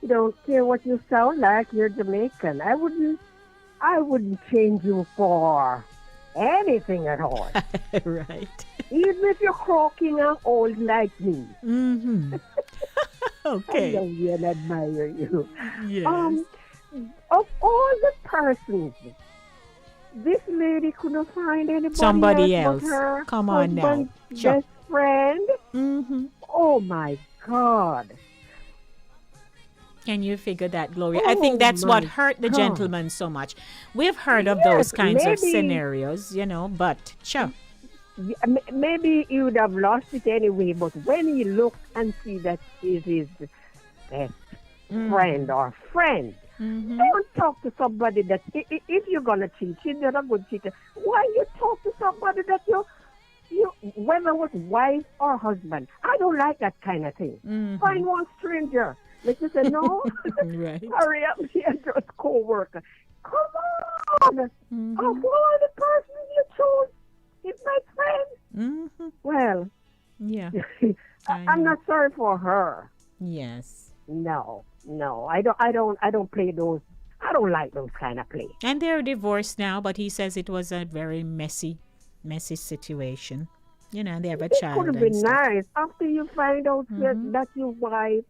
you don't care what you sound like. You're Jamaican. I wouldn't change you for anything at all. Right. Even if you're croaking and old like me. Okay. I love you and admire you. Yes. Of all the persons, this lady couldn't find anybody Somebody else. else. But her Come on now. Best friend. Oh my God. Can you figure that, Gloria? I think that's what hurt the gentleman so much. We've heard of those kinds of scenarios, but sure. Maybe he would have lost it anyway, but when he looked and see that is his best friend or friend, don't talk to somebody that, if you're going to cheat, you're not a good cheater. Why you talk to somebody that you whether it was wife or husband? I don't like that kind of thing. Find one stranger. Like you said, no, right. Hurry up, you're just co-worker. Come on. Of all the persons you chose, it's my friend. Well, yeah. I'm not sorry for her. Yes. No. I don't play those. I don't like those kind of play. And they're divorced now, but he says it was a very messy situation. They have a child. It could have been nice after you find out that your wife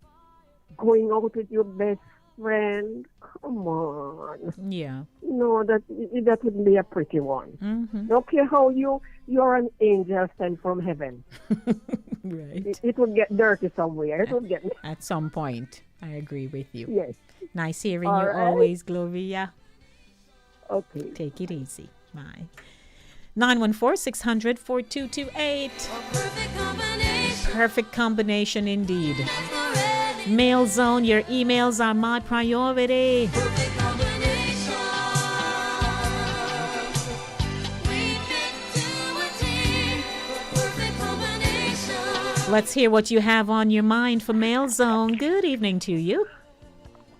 going out with your best friend. Come on. Yeah. No, that wouldn't be a pretty one. Don't care how you're an angel sent from heaven. Right. It would get dirty somewhere. It would get at some point. I agree with you. Yes. Nice hearing All you right. always, Gloria. Okay. Take it easy. Bye. 914-600-4228. Perfect combination indeed. Mail Zone, your emails are my priority. Let's hear what you have on your mind for Mail Zone. Good evening to you.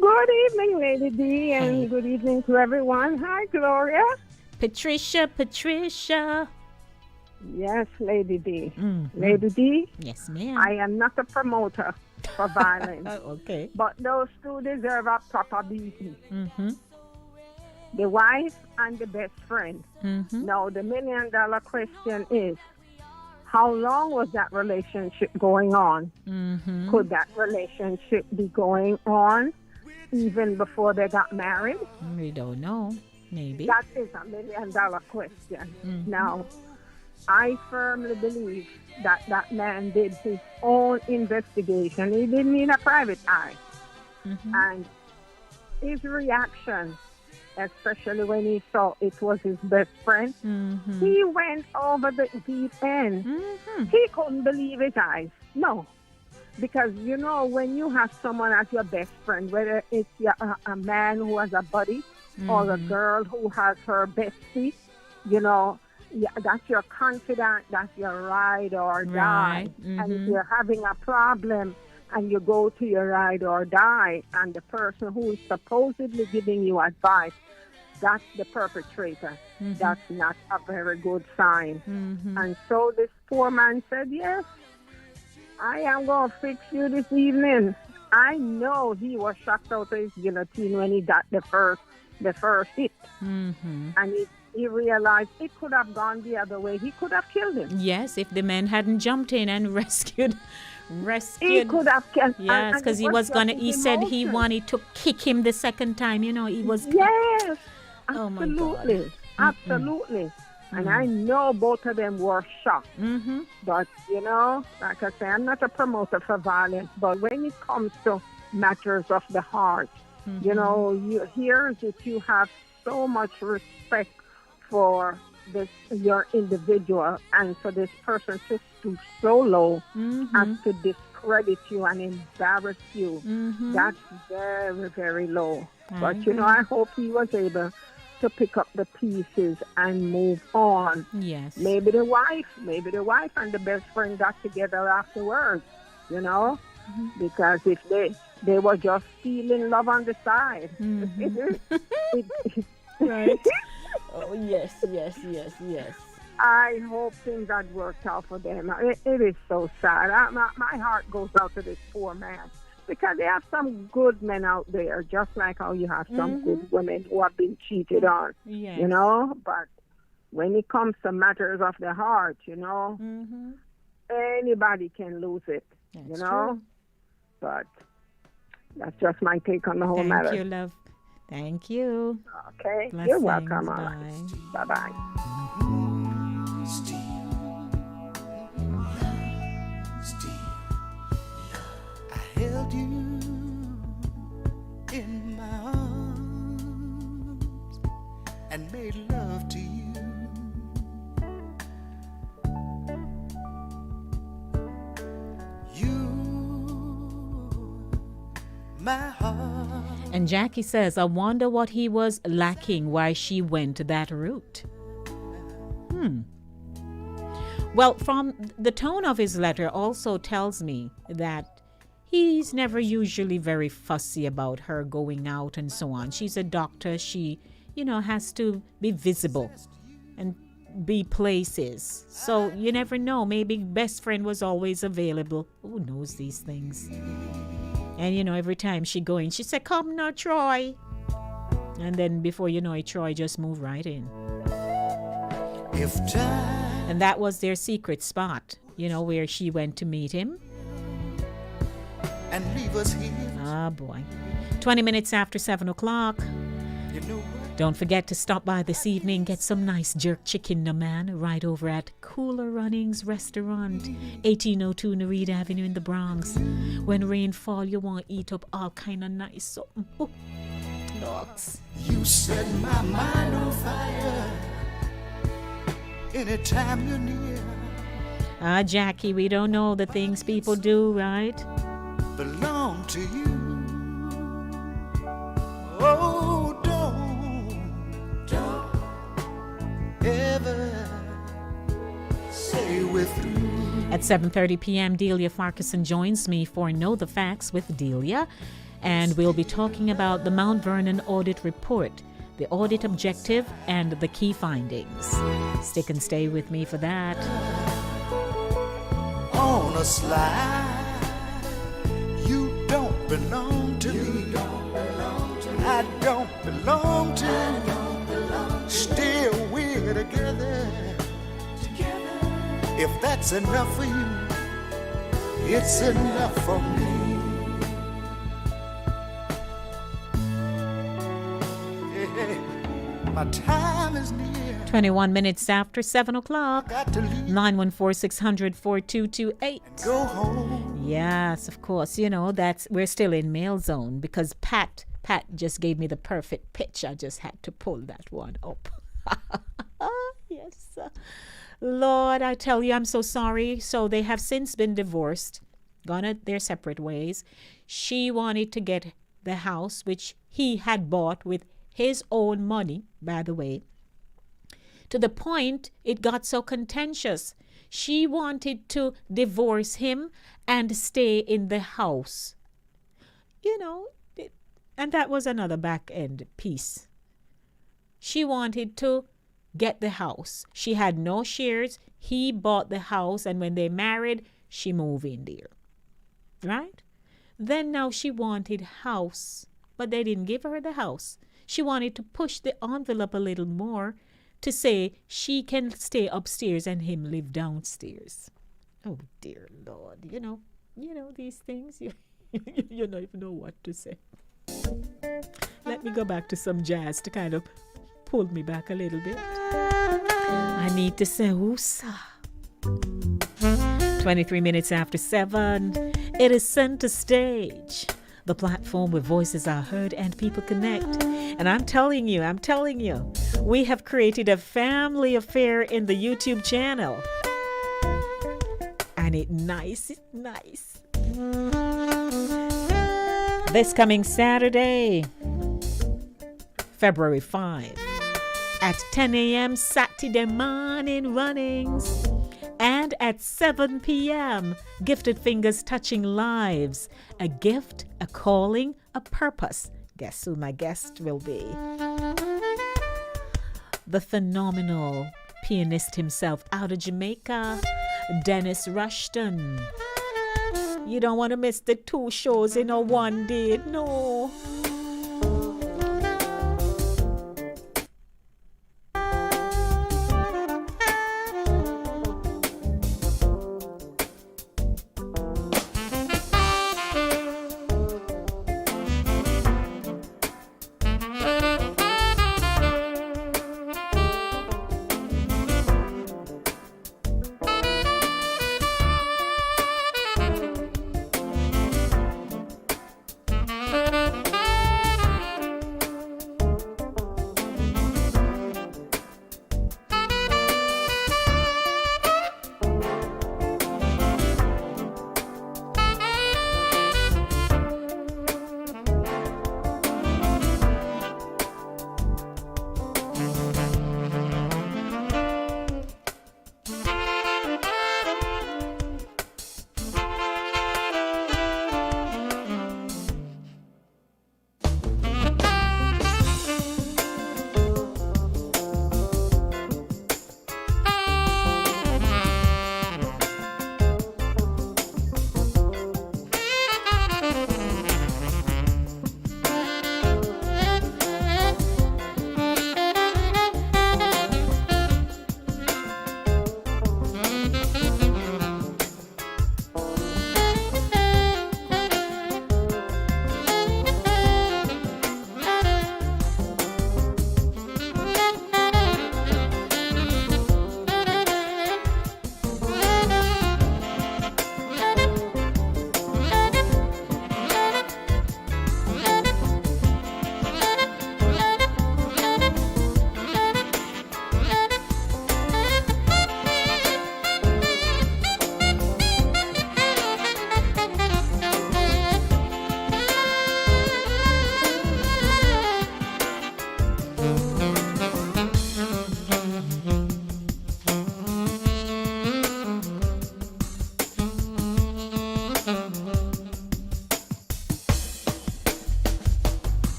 Good evening, Lady D, and good evening to everyone. Hi, Gloria. Patricia. Yes, Lady D. Lady D? Yes, ma'am. I am not a promoter for violence. Okay. But those two deserve a proper beating. The wife and the best friend. Now, the $1 million question is, how long was that relationship going on? Could that relationship be going on even before they got married? We don't know. Maybe. That is a $1 million question. Now, I firmly believe that that man did his own investigation. He didn't need a private eye. And his reaction, especially when he saw it was his best friend, he went over the deep end. He couldn't believe his eyes. No. Because, when you have someone as your best friend, whether it's a man who has a buddy or a girl who has her bestie, that's your confidant, that's your ride or die. And if you're having a problem, and you go to your ride or die, and the person who is supposedly giving you advice, that's the perpetrator. That's not a very good sign. And so this poor man said, yes, I am going to fix you this evening. I know he was shocked out of his guillotine when he got the first hit. And he realized it could have gone the other way. He could have killed him. Yes, if the man hadn't jumped in and rescued. He could have killed. Yes, because he was gonna. He said he wanted to kick him the second time. You know, he was. Yes, Oh my absolutely, God. absolutely. And I know both of them were shocked. But like I say, I'm not a promoter for violence. But when it comes to matters of the heart, you hear that you have so much respect for your individual, and for this person to stoop so low as to discredit you and embarrass you. That's very, very low. But I hope he was able to pick up the pieces and move on. Yes. Maybe the wife and the best friend got together afterwards, because if they were just feeling love on the side. Right. Oh, yes. I hope things had worked out for them. It is so sad. My heart goes out to this poor man, because they have some good men out there, just like how you have some good women who have been cheated on. Yes. But when it comes to matters of the heart, anybody can lose it. That's true. But that's just my take on the whole matter. Thank you, love. Thank you. Okay. Blessings. You're welcome. Bye. Bye-bye. I held you in my arms and made love to you. My heart. And Jackie says, I wonder what he was lacking, why she went that route. Well, from the tone of his letter also tells me that he's never usually very fussy about her going out and so on. She's a doctor. She, has to be visible and be places. So you never know. Maybe best friend was always available. Who knows these things? And, every time she go in, she said, come now, Troy. And then before you know it, Troy just moved right in. And that was their secret spot, where she went to meet him. And leave us here. Ah, boy. 20 minutes after 7 o'clock. Don't forget to stop by this evening, get some nice jerk chicken, no man, right over at Cooler Runnings Restaurant, 1802 Nereid Avenue in the Bronx. When rain fall, you want to eat up all kind of nice something. Oh, dogs. You set my mind on fire anytime you're near. Ah, Jackie, we don't know the things people do, right? Belong to you. Oh, don't ever say we're through. At 7:30 p.m., Delia Farquharson joins me for Know the Facts with Delia, and we'll be talking about the Mount Vernon audit report, the audit objective, and the key findings. Stick and stay with me for that. On a slide, you don't belong to me. I don't belong to you. Still we're together. If that's enough for you, it's enough for me. Hey, my time is near. 21 minutes after 7 o'clock. 914-600-4228. Go home. Yes, of course. We're still in mail zone because Pat just gave me the perfect pitch. I just had to pull that one up. Yes. Lord, I tell you, I'm so sorry. So they have since been divorced, gone their separate ways. She wanted to get the house, which he had bought with his own money, by the way, to the point it got so contentious. She wanted to divorce him and stay in the house. You know, and that was another back end piece. She wanted to get the house. She had no shares. He bought the house, and when they married, she moved in there. Right? Then now she wanted house, but they didn't give her the house. She wanted to push the envelope a little more to say she can stay upstairs and him live downstairs. Oh dear Lord, you know these things. You don't even know what to say. Let me go back to some jazz to kind of pull me back a little bit. I need to say woosa. 23 minutes after 7. It is Center Stage, the platform where voices are heard and people connect. And I'm telling you, we have created a family affair in the YouTube channel. And it's nice. This coming Saturday, February 5, at 10 a.m. Saturday morning runnings. And at 7 p.m., Gifted Fingers Touching Lives. A gift, a calling, a purpose. Guess who my guest will be? The phenomenal pianist himself out of Jamaica, Dennis Rushton. You don't want to miss the 2 shows in a one day, no.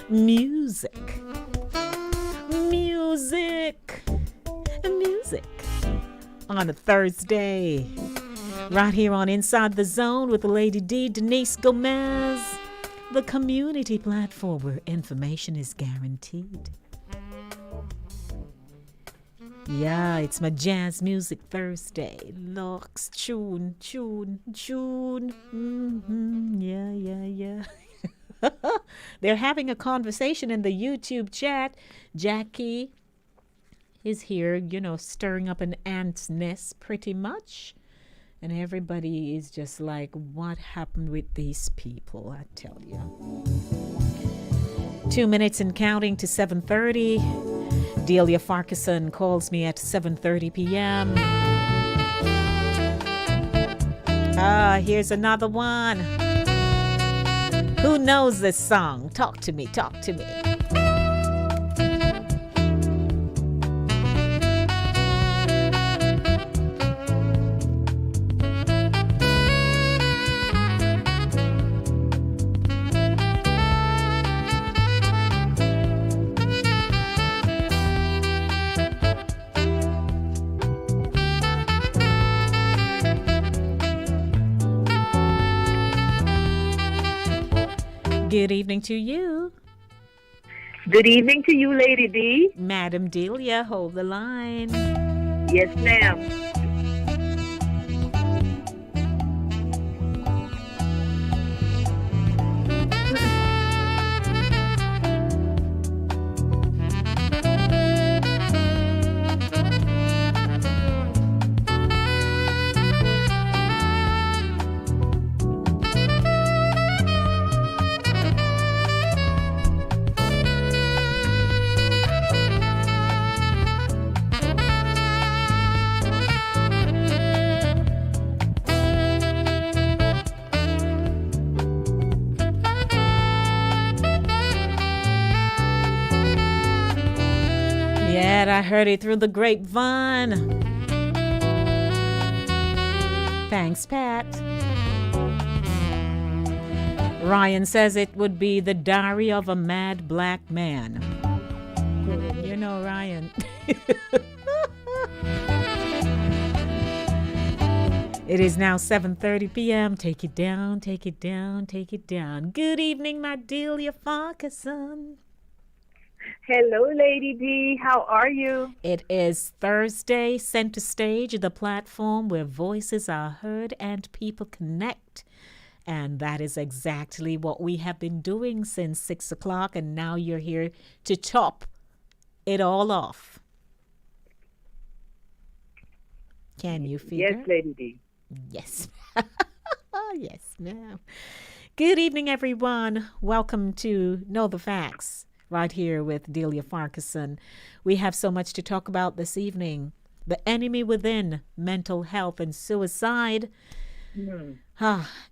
music. Music. Music. On a Thursday. Right here on Inside the Zone with Lady D, Denise Gomez. The community platform where information is guaranteed. Yeah, it's my Jazz Music Thursday. Lux, tune. Yeah. They're having a conversation in the YouTube chat. Jackie is here, stirring up an ant's nest pretty much. And everybody is just like, what happened with these people, I tell you. 2 minutes and counting to 7:30. Delia Farquharson calls me at 7:30 p.m. Here's another one. Who knows this song? Talk to me. Good evening to you. Good evening to you, Lady D. Madam Delia, hold the line. Yes, ma'am. I heard it through the grapevine. Thanks, Pat. Ryan says it would be The Diary of a Mad Black Man. You know, Ryan. It is now 7:30 p.m. Take it down. Good evening, my Delia Farquharson. Hello, Lady D. How are you? It is Thursday, Center Stage, the platform where voices are heard and people connect. And that is exactly what we have been doing since 6 o'clock. And now you're here to top it all off. Can you figure? Yes, Lady D. Yes. Yes, ma'am. Good evening, everyone. Welcome to Know the Facts. Right here with Delia Farquharson. We have so much to talk about this evening. The enemy within, mental health and suicide. And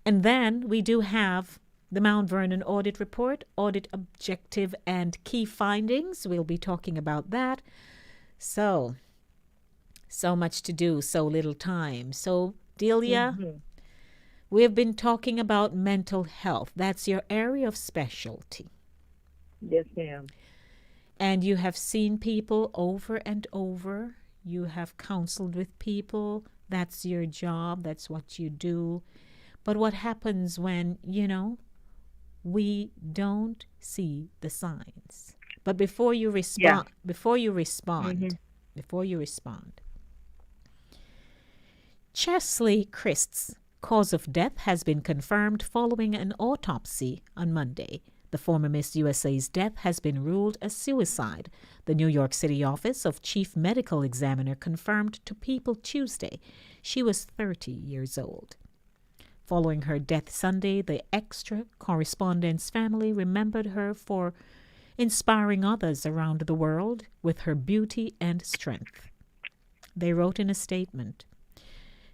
then we do have the Mount Vernon audit report, audit objective and key findings. We'll be talking about that. So much to do, so little time. So, Delia, we've been talking about mental health. That's your area of specialty. Yes, ma'am. And you have seen people over and over. You have counseled with people. That's your job. That's what you do. But what happens when, we don't see the signs? But before you respond, Chesley Christ's cause of death has been confirmed following an autopsy on Monday. The former Miss USA's death has been ruled a suicide. The New York City office of Chief Medical Examiner confirmed to People Tuesday she was 30 years old. Following her death Sunday, the Extra correspondent's family remembered her for inspiring others around the world with her beauty and strength. They wrote in a statement,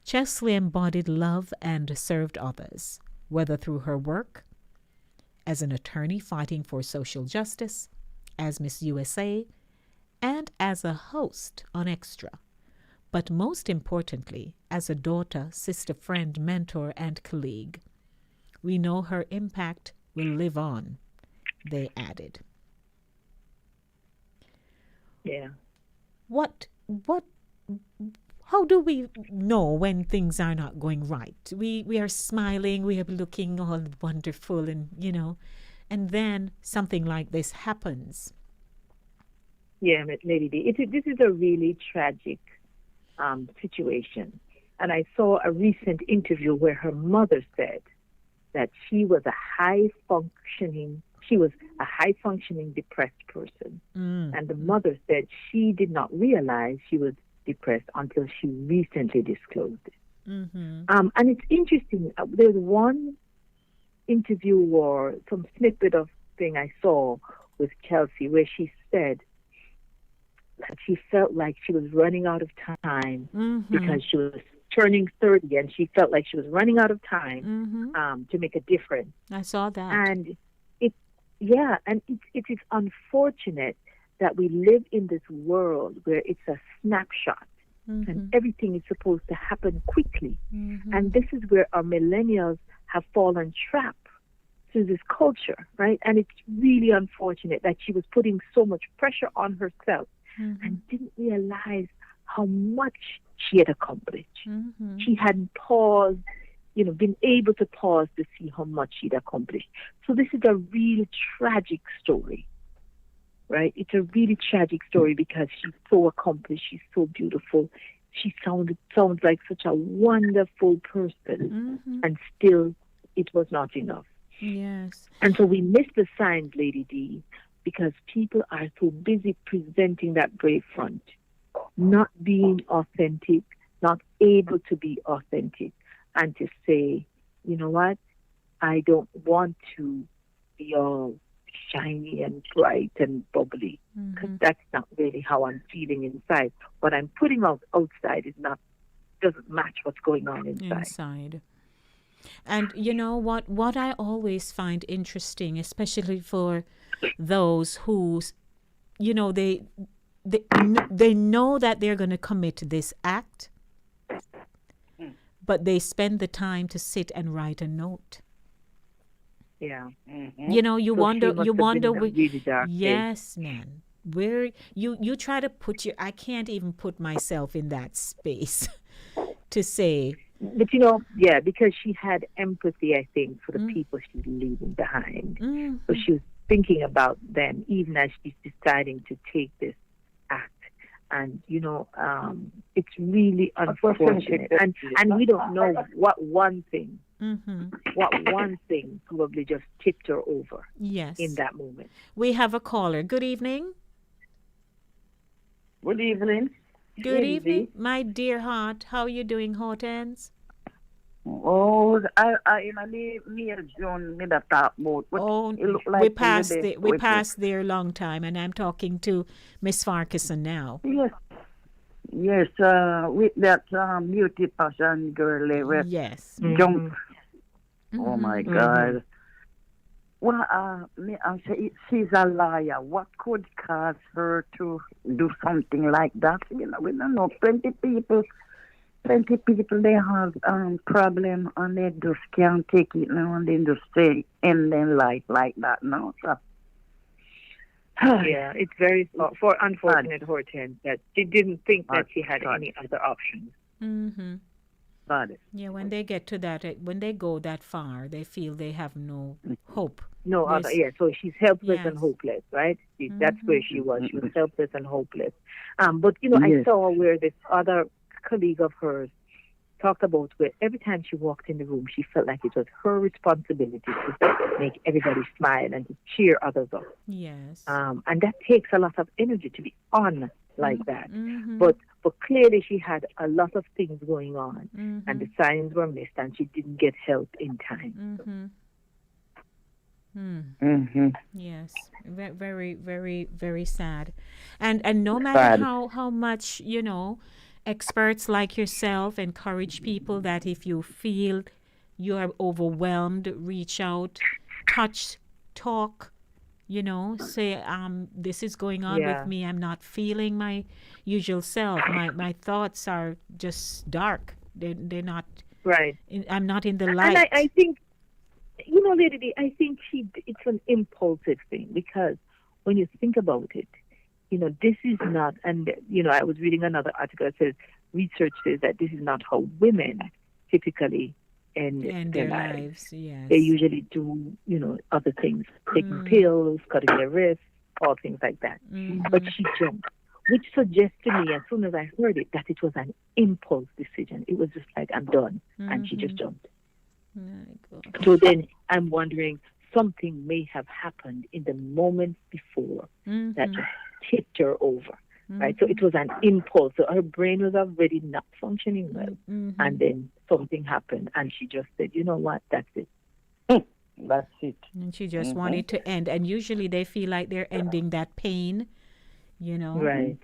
Chesley embodied love and served others, whether through her work as an attorney fighting for social justice, as Miss USA, and as a host on Extra. But most importantly, as a daughter, sister, friend, mentor, and colleague. We know her impact will live on, they added. Yeah. What how do we know when things are not going right? We are smiling, we are looking all wonderful, and and then something like this happens. Yeah, Lady D. This is a really tragic situation. And I saw a recent interview where her mother said that she was a high functioning depressed person. And the mother said she did not realize she was depressed until she recently disclosed it. And it's interesting. There's one interview or some snippet of thing I saw with Kelsey where she said that she felt like she was running out of time because she was turning 30 and she felt like she was running out of time to make a difference. I saw that. And it is unfortunate that we live in this world where it's a snapshot and everything is supposed to happen quickly. And this is where our millennials have fallen trap to this culture, right? And it's really unfortunate that she was putting so much pressure on herself and didn't realize how much she had accomplished. She hadn't paused, been able to pause to see how much she'd accomplished. So this is a really tragic story, right? It's a really tragic story because she's so accomplished, she's so beautiful. She sounds like such a wonderful person, and still it was not enough. Yes. And so we miss the signs, Lady D, because people are so busy presenting that brave front, not being authentic, not able to be authentic, and to say, you know what, I don't want to be all shiny and bright and bubbly, because that's not really how I'm feeling inside. What I'm putting out outside doesn't match what's going on inside. And you know what I always find interesting, especially for those who, they know that they're going to commit this act, but they spend the time to sit and write a note. Yeah. You wonder. Really dark yes, man. Where you try to I can't even put myself in that space to say. But because she had empathy, I think, for the people she's leaving behind. So she was thinking about them even as she's deciding to take this act. And it's really unfortunate. And we don't know what one thing probably just tipped her over. Yes. In that moment. We have a caller. Good evening. Good evening. Good evening, my dear heart. How are you doing, Hortense? Oh, I me a John me that talk about. Like we passed there a long time, and I'm talking to Miss Farquharson now. Yes, with that beauty passion girl, yes, jump. Oh my God. Well, I say she's a liar. What could cause her to do something like that? We don't know. Plenty people they have problem and they just can't take it now and they just stay in their life like that now. So, yeah, it's very unfortunate, Hortense, that she didn't think that she had any other options. Yeah, when they get to that, when they go that far, they feel they have no hope. No other, so she's helpless and hopeless, right? That's where she was. She was helpless and hopeless. But, I saw where this other colleague of hers talked about where every time she walked in the room, she felt like it was her responsibility to make everybody smile and to cheer others up. Yes. And that takes a lot of energy to be on like that. But clearly she had a lot of things going on and the signs were missed and she didn't get help in time. Yes, very, very, very sad. And no matter how much, experts like yourself encourage people that if you feel you are overwhelmed, reach out, touch, talk, say, this is going on with me. I'm not feeling my usual self. My thoughts are just dark. They're not right. I'm not in the light. And I think, Lady D, I think it's an impulsive thing because when you think about it, this is not, and, I was reading another article that says research says that this is not how women typically end their lives. Yes. They usually do, other things, taking pills, cutting their wrists, all things like that. But she jumped, which suggests to me, as soon as I heard it, that it was an impulse decision. It was just like, I'm done. And she just jumped. So then I'm wondering, something may have happened in the moment before that just tipped her over. Right? So it was an impulse. So her brain was already not functioning well. And then something happened, and she just said, you know what, that's it. That's it. And she just wanted to end. And usually they feel like they're ending that pain, Right.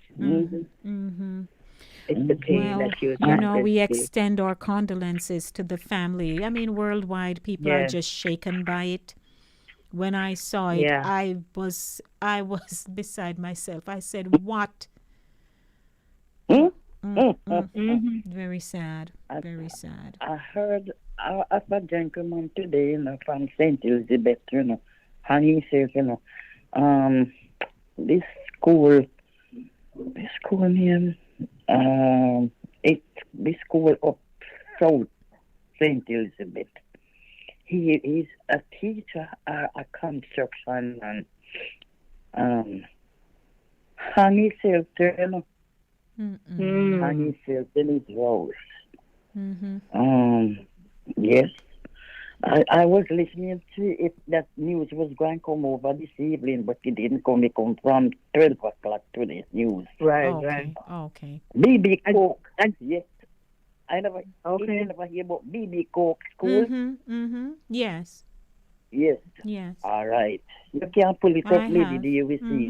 It's the pain Well, that you're we extend our condolences to the family. I mean, worldwide, people are just shaken by it. When I saw it, I was beside myself. I said, "What?" Very sad. Very sad. I heard of a gentleman today, from St. Elizabeth, and he says, this school name, this school up south, St. Elizabeth. He is a teacher at a construction and hung himself to, hung himself in his house. Yes. I was listening to if that news was going to come over this evening, but it didn't come. It come from 12 o'clock to the news. Right. Okay. BB Coke. Yes. I never hear about BB Coke school. Yes. Yes. Yes. All right. You can't pull it up, lady. Do you see?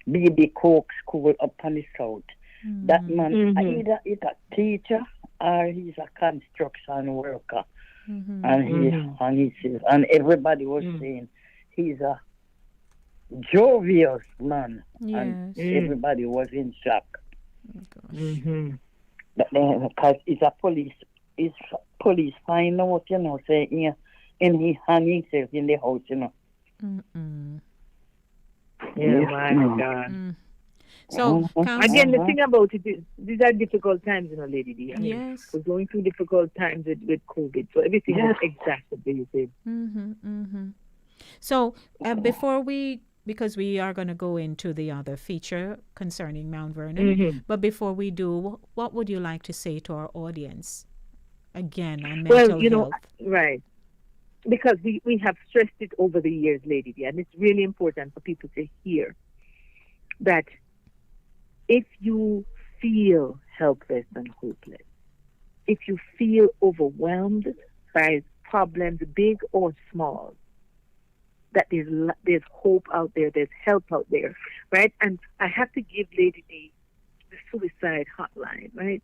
BB Coke school up on the south. That man, either he's a teacher or he's a construction worker. And everybody was saying he's a jovial man. Yes. And everybody was in shock. But then, because it's a police find out, saying, and he hung himself in the house, My God. So, again, the thing about it is, these are difficult times, Lady D. I mean, yes. We're going through difficult times with COVID, so everything is exacerbated. So, because we are going to go into the other feature concerning Mount Vernon, but before we do, what would you like to say to our audience, again, on mental health? Right. Because we have stressed it over the years, Lady D, and it's really important for people to hear that if you feel helpless and hopeless, if you feel overwhelmed by problems, big or small, that there's hope out there, there's help out there, right? And I have to give Lady D the suicide hotline, right?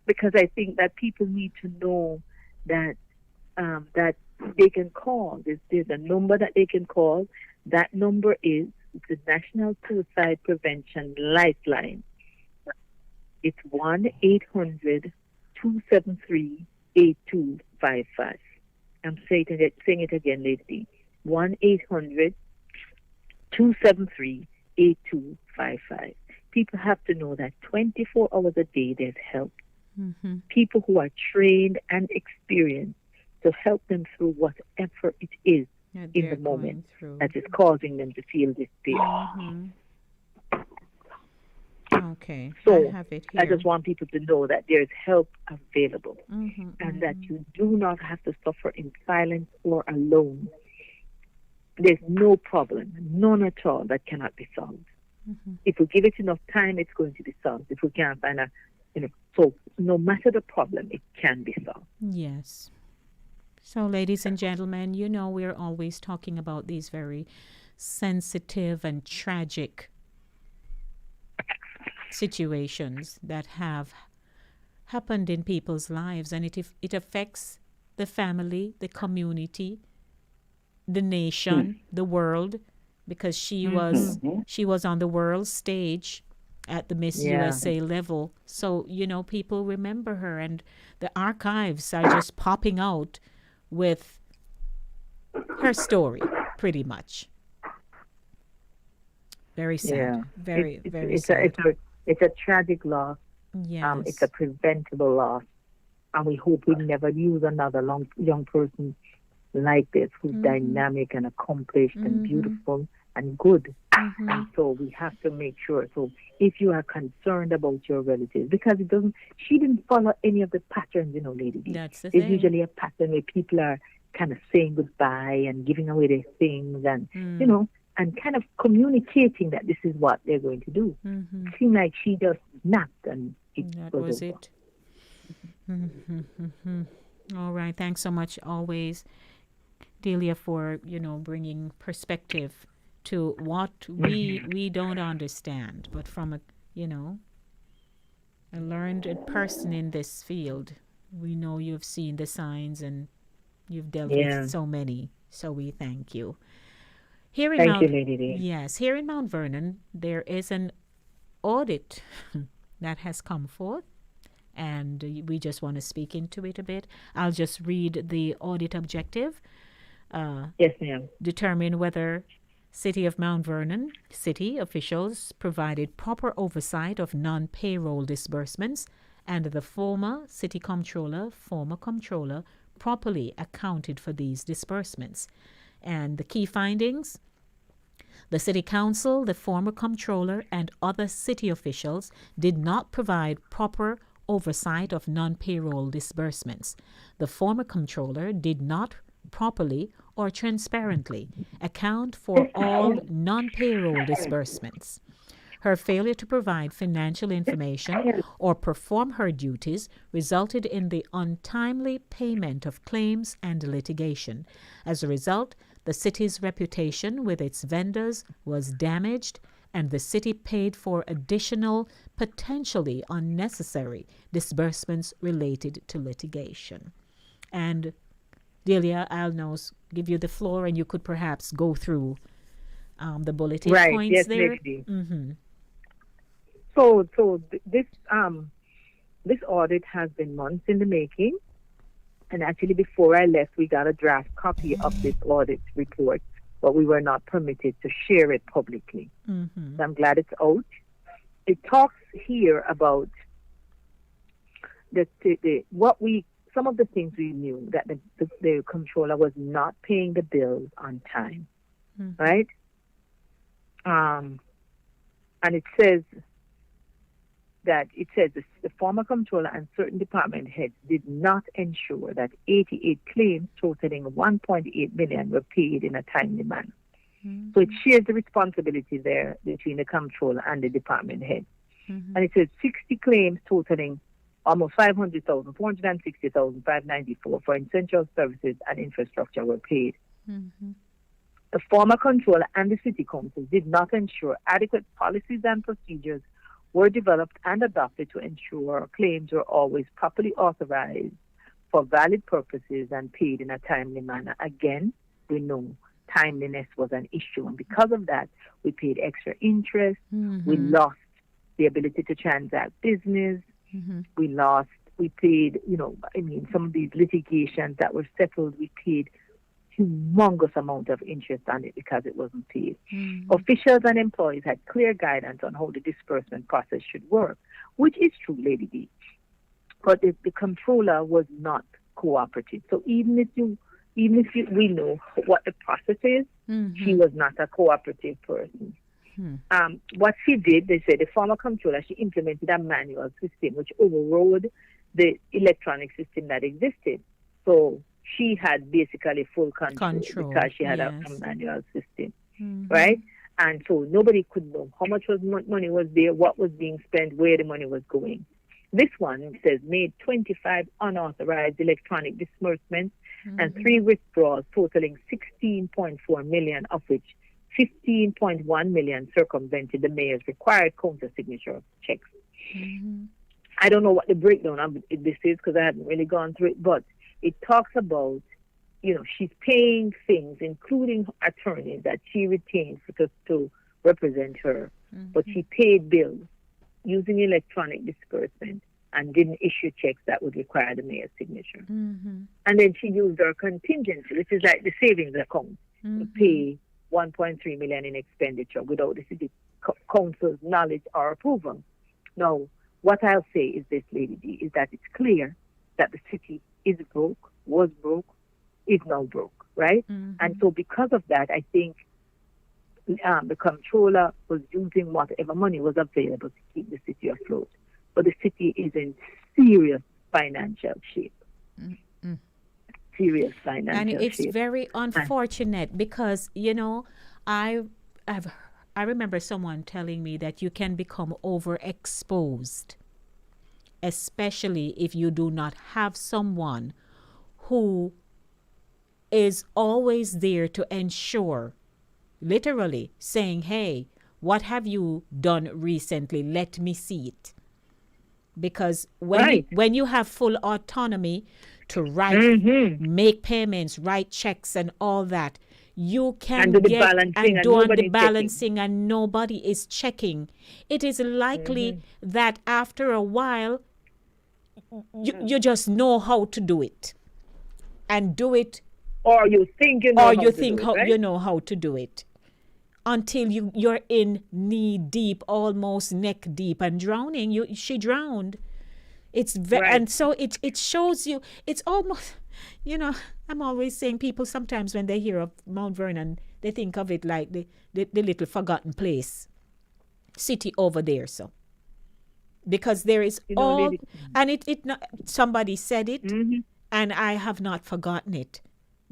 Because I think that people need to know that that they can call. There's a number that they can call. That number is the National Suicide Prevention Lifeline. It's 1-800-273-8255. I'm saying it again, Lady. 1-800-273-8255. People have to know that 24 hours a day there's help. People who are trained and experienced to help them through whatever it is in the moment that is causing them to feel this pain. Okay. So I have it here. I just want people to know that there is help available and that you do not have to suffer in silence or alone. There's no problem, none at all, that cannot be solved. If we give it enough time, it's going to be solved. If we can't find so no matter the problem, it can be solved. Yes. So, ladies and gentlemen, we're always talking about these very sensitive and tragic situations that have happened in people's lives, and it affects the family, the community, the nation, the world, because she was on the world stage at the Miss USA level. So, people remember her, and the archives are just popping out with her story, pretty much. Very sad. Yeah. Very, It's, very it's, sad. it's a tragic loss. Yes. It's a preventable loss. And we hope we never lose another young person like this who's dynamic and accomplished and beautiful and good. And so we have to make sure. So if you are concerned about your relatives, because she didn't follow any of the patterns, Lady D. That's the There's thing. usually a pattern where people are kind of saying goodbye and giving away their things and, and kind of communicating that this is what they're going to do. It seemed like she just snapped and that was was over. it. All right. Thanks so much always, Delia, for, bringing perspective to what we don't understand, but from a learned person in this field, we know you've seen the signs and you've dealt with so many. So we thank you. Here in Thank you, Lady D. Yes, here in Mount Vernon, there is an audit that has come forth, and we just want to speak into it a bit. I'll just read the audit objective. Yes, ma'am. Determine whether City of Mount Vernon city officials provided proper oversight of non-payroll disbursements, and the former comptroller properly accounted for these disbursements. And the key findings: the city council, the former comptroller, and other city officials did not provide proper oversight of non-payroll disbursements. The former comptroller did not properly or transparently account for all non-payroll disbursements. Her failure to provide financial information or perform her duties resulted in the untimely payment of claims and litigation. As a result, the city's reputation with its vendors was damaged, and the city paid for additional, potentially unnecessary disbursements related to litigation. And Delia, I'll now give you the floor, and you could perhaps go through the bulleted points yes, there. So this audit has been months in the making, and actually before I left, we got a draft copy of this audit report, but we were not permitted to share it publicly. So I'm glad it's out. It talks here about some of the things we knew, that the controller was not paying the bills on time, right? And it says the former controller and certain department heads did not ensure that 88 claims totaling 1.8 million were paid in a timely manner. So it shares the responsibility there between the controller and the department head. And it says 60 claims totaling almost 500,000, 460,594 for essential services and infrastructure were paid. The former controller and the city council did not ensure adequate policies and procedures were developed and adopted to ensure claims were always properly authorized for valid purposes and paid in a timely manner. Again, we know timeliness was an issue, and because of that, we paid extra interest. We lost the ability to transact business. We paid, some of these litigations that were settled, we paid humongous amount of interest on it because it wasn't paid. Officials and employees had clear guidance on how the disbursement process should work, which is true, Lady D. But the controller was not cooperative. So even if we know what the process is, she was not a cooperative person. What she did, they said, the former controller, she implemented a manual system which overrode the electronic system that existed. So she had basically full control because she had a manual system, right? And so nobody could know how much money was there, what was being spent, where the money was going. This one says made 25 unauthorized electronic disbursements and 3 withdrawals totaling 16.4 million, of which 15.1 million circumvented the mayor's required counter-signature checks. I don't know what the breakdown of this is because I haven't really gone through it, but it talks about, she's paying things, including attorneys that she retained to represent her, but she paid bills using electronic disbursement and didn't issue checks that would require the mayor's signature. And then she used her contingency, which is like the savings account, to pay 1.3 million in expenditure without the city council's knowledge or approval. Now, what I'll say is this, Lady D, is that it's clear that the city is broke, was broke, is now broke, right? And so because of that, I think the controller was using whatever money was available to keep the city afloat. But the city is in serious financial shape. Serious financial And it's shape. very unfortunate because, you know, I remember someone telling me that you can become overexposed, especially if you do not have someone who is always there to ensure, literally saying, hey, what have you done recently? Let me see it. Because when you have full autonomy to write, make payments, write checks and all that, you can and do the get balancing and do on the nobody's balancing and nobody is checking. It is likely that after a while, you just know how to do it. And do it. Or you think you know or how you to think do it, how right? you know how to do it. Until you're in knee deep, almost neck deep and drowning. She drowned. It's and so it shows you. It's almost, you know, I'm always saying people sometimes when they hear of Mount Vernon, they think of it like the little forgotten place, city over there. So because there is and it not, somebody said it, and I have not forgotten it.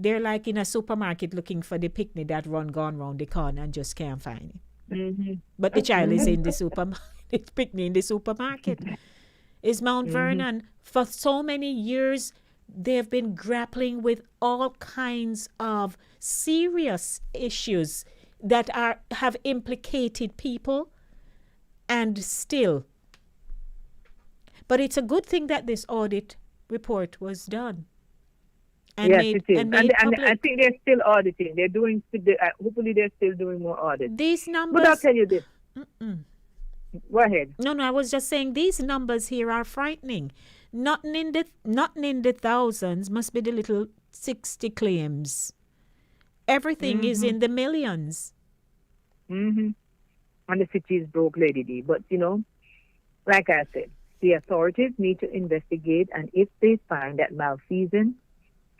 They're like in a supermarket looking for the picnic that gone round the corner and just can't find it. But the child is in the supermarket. It's picnic in the supermarket. Is Mount Vernon. For so many years, they've been grappling with all kinds of serious issues that have implicated people, and still. But it's a good thing that this audit report was done. And yes, made, it is. And, made and I think they're still auditing. They're doing. Hopefully, they're still doing more audits. These numbers. But I'll tell you this. Go ahead. No, I was just saying these numbers here are frightening. Not in the thousands. Must be the little 60 claims. Everything is in the millions. And the city is broke, Lady D. But you know, like I said, the authorities need to investigate, and if they find that malfeasance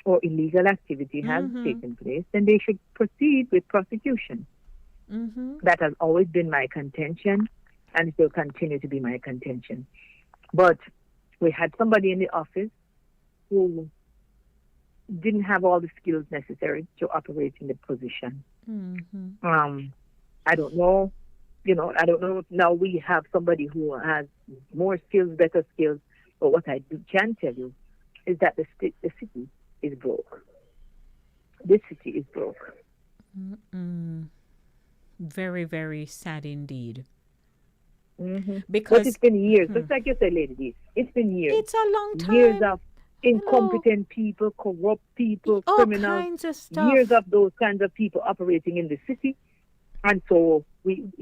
or illegal activity has taken place, then they should proceed with prosecution. That has always been my contention, and it will continue to be my contention. But we had somebody in the office who didn't have all the skills necessary to operate in the position. I don't know. You know, I don't know. Now we have somebody who has more skills, better skills. But what I can tell you is that the city is broke. This city is broke. Very, very sad indeed. Because it's been years. Just like you said, Lady D, it's been years. It's a long time. Years of incompetent people, corrupt people, all criminals. Kinds of stuff. Years of those kinds of people operating in the city. And so in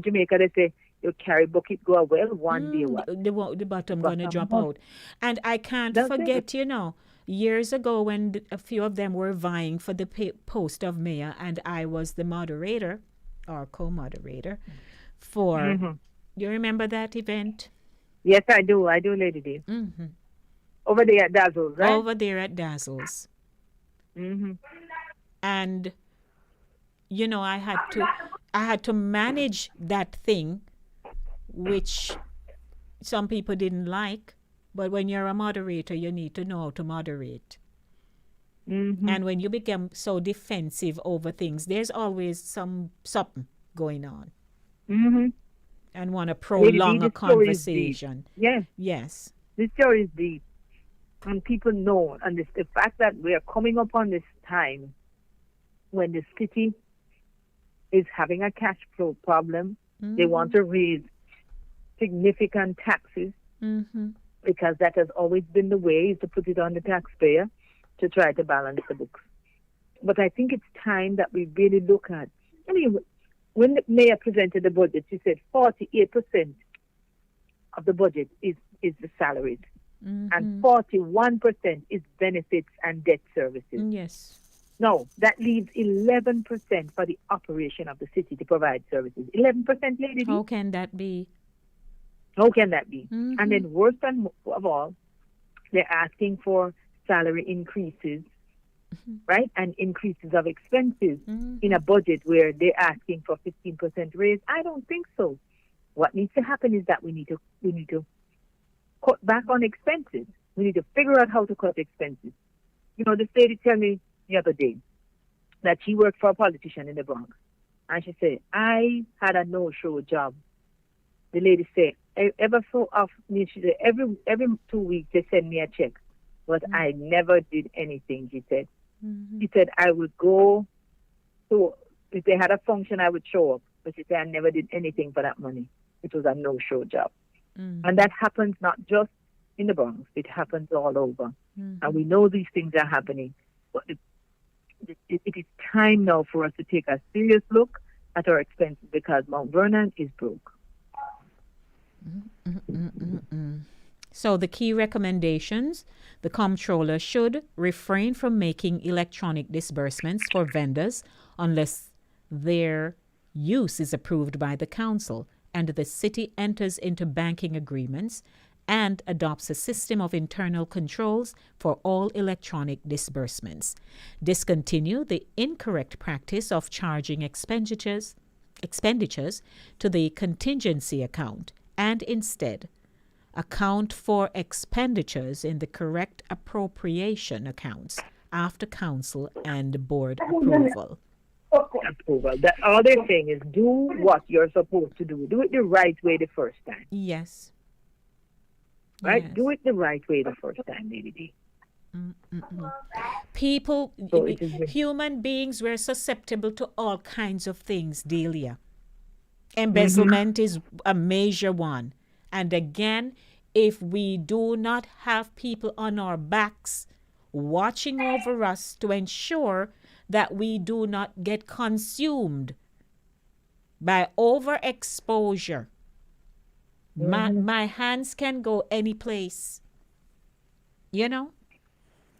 Jamaica they say you carry bucket go a well, one day what? The bottom gonna drop out. And I can't forget, you know, years ago when a few of them were vying for the post of mayor, and I was the moderator or co-moderator for. You remember that event? Yes, I do, Lady D. Over there at Dazzles, right? Over there at Dazzles. And you know, I had to manage that thing, which some people didn't like. But when you're a moderator, you need to know how to moderate. And when you become so defensive over things, there's always something going on. And want to prolong a conversation. Yes. Yes. This story is deep. And people know, and the fact that we are coming up on this time when the city is having a cash flow problem. They want to raise significant taxes because that has always been the way, is to put it on the taxpayer to try to balance the books. But I think it's time that we really look at, I mean, when the mayor presented the budget, she said 48% of the budget is the salaries and 41% is benefits and debt services. Yes. No, that leaves 11% for the operation of the city to provide services. 11%, Lady D. How can that be? How can that be? Mm-hmm. And then worse than of all, they're asking for salary increases, right? And increases of expenses in a budget where they're asking for 15% raise. I don't think so. What needs to happen is that we need to cut back on expenses. We need to figure out how to cut expenses. You know, this lady told me the other day that she worked for a politician in the Bronx. And she said, I had a no-show job. The lady said, ever so often, she said, every 2 weeks they send me a check. But I never did anything, she said. She said, I would go to, if they had a function, I would show up. But she said, I never did anything for that money. It was a no-show job. And that happens not just in the Bronx. It happens all over. And we know these things are happening. But it is time now for us to take a serious look at our expenses because Mount Vernon is broke. So the key recommendations, the comptroller should refrain from making electronic disbursements for vendors unless their use is approved by the council and the city enters into banking agreements and adopts a system of internal controls for all electronic disbursements. Discontinue the incorrect practice of charging expenditures to the contingency account and instead account for expenditures in the correct appropriation accounts after council and board approval. Approval. That all they're saying is do what you're supposed to do. Do it the right way the first time. Yes. Right? Yes. Do it the right way the first time, Lady D. People, So human beings were susceptible to all kinds of things, Delia. Embezzlement is a major one. And again, if we do not have people on our backs watching over us to ensure that we do not get consumed by overexposure, my hands can go any place. You know,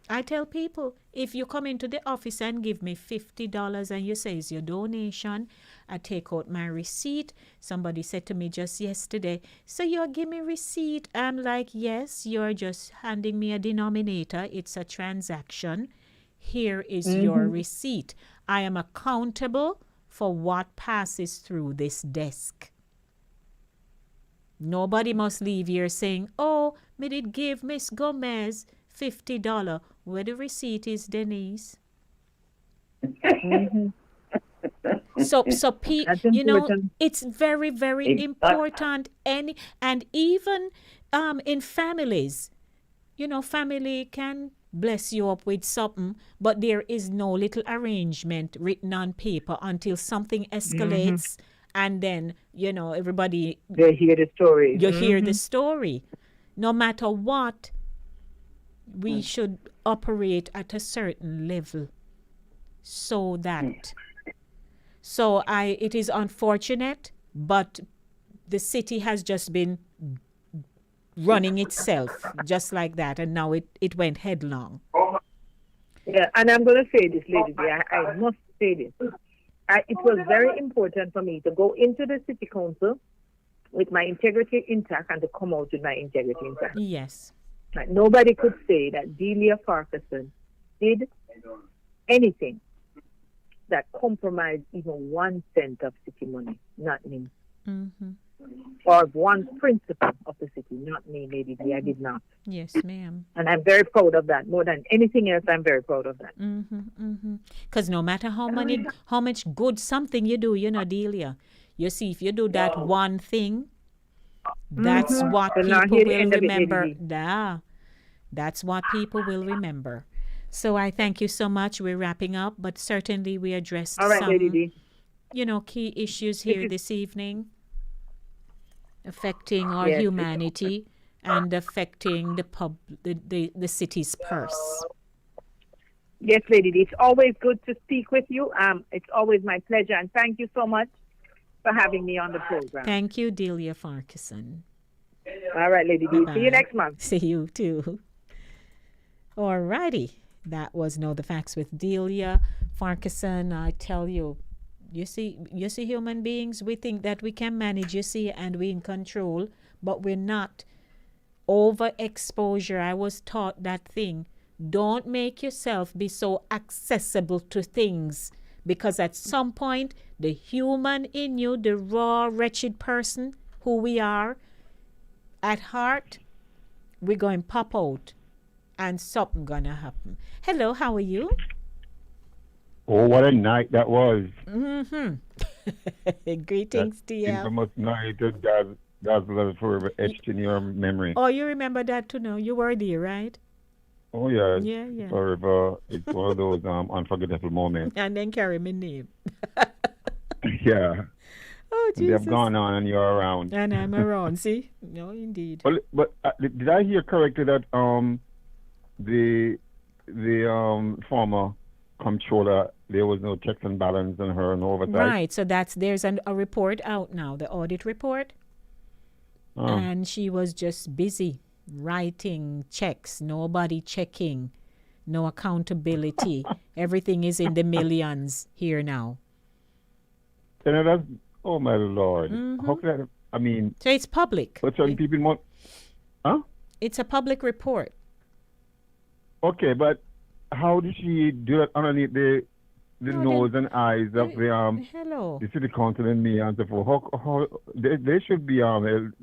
I tell people, if you come into the office and give me $50 and you say it's your donation, I take out my receipt. Somebody said to me just yesterday, so you'll give me receipt? I'm like, yes, you're just handing me a denominator. It's a transaction. Here is your receipt. I am accountable for what passes through this desk. Nobody must leave here saying, oh, me did give Miss Gomez $50. Where the receipt is, Denise? So you know, it's very, very important. And even in families, you know, family can bless you up with something, but there is no little arrangement written on paper until something escalates. And then, you know, everybody... They hear the story. You hear the story. No matter what, we should operate at a certain level so that... So it is unfortunate, but the city has just been running itself just like that. And now it went headlong. Yeah, and I'm going to say this, Lady D. I must say this. It was very important for me to go into the city council with my integrity intact and to come out with my integrity intact. Yes. Like, nobody could say that Delia Farquharson did anything that compromised even 1 cent of city money. Not me. Or one principle of the city. Not me, Lady D. I did not. Yes, ma'am. And I'm very proud of that. More than anything else, I'm very proud of that. Because no matter how much good something you do, you know, Delia, you see, if you do that one thing, that's what people will remember. That's what people will remember. So I thank you so much. We're wrapping up, but certainly we addressed some, you know, key issues here this evening affecting our humanity and affecting the city's purse. Yes, Lady D. It's always good to speak with you. It's always my pleasure, and thank you so much for having me on the program. Thank you, Delia Farquharson. All right, Lady D. See you next month. See you too. All righty. That was Know the Facts with Delia Farquharson. I tell you, you see human beings, we think that we can manage, you see, and we're in control, but we're not. Overexposure, I was taught that thing. Don't make yourself be so accessible to things, because at some point, the human in you, the raw, wretched person who we are, at heart, we're going to pop out and something gonna happen. Hello, how are you? Oh, what a night that was. Mm-hmm. Greetings, that DL. infamous night that God's love forever etched in your memory. Oh, you remember that too now? You were there, right? Oh, yeah. Yeah. Forever. It's one of those unforgettable moments. And then carry my name. Yeah. Oh, Jesus. They've gone on and you're around. And I'm around, see? No, indeed. But did I hear correctly that the former comptroller, there was no checks and balance on her and oversight? Right, so there's a report out now, the audit report. And she was just busy writing checks, nobody checking, no accountability. Everything is in the millions here now. And that's, oh my Lord. How can that, I mean... So it's public. But some people want... Huh? It's a public report. Okay, but how did she do that underneath the nose and eyes of the city council and me and so forth? How they should be held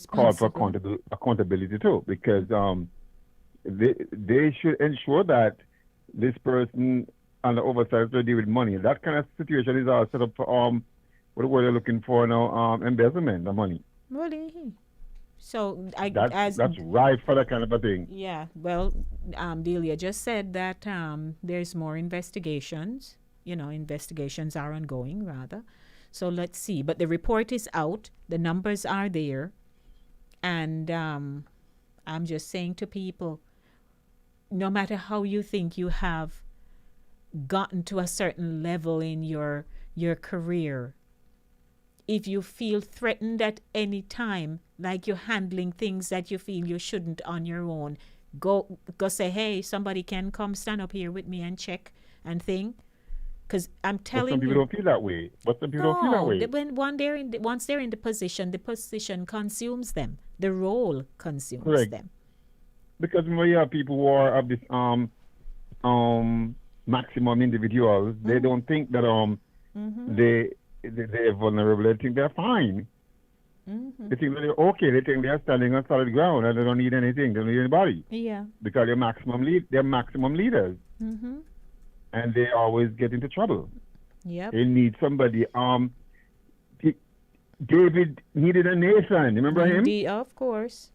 called for accountability too, because they should ensure that this person under oversight will deal with money. That kind of situation is all set up for what they're looking for now, embezzlement of money. Really? So that's right for that kind of a thing. Yeah, well, Delia just said that there's more investigations. Investigations are ongoing, rather. So let's see. But the report is out. The numbers are there. And I'm just saying to people, no matter how you think you have gotten to a certain level in your career, if you feel threatened at any time, like you're handling things that you feel you shouldn't on your own, go say, hey, somebody can come stand up here with me and check and thing. Because I'm telling you. But some people don't feel that way. Once they're in the position consumes them. The role consumes them. Because when you have people who are of this maximum individuals, they don't think that they're vulnerable. They think they're fine. They think that they're okay. They think they're standing on solid ground and they don't need anything. They don't need anybody. Yeah. Because they're maximum leaders. And they always get into trouble. Yep. They need somebody. David needed a Nathan. Remember him? Of course.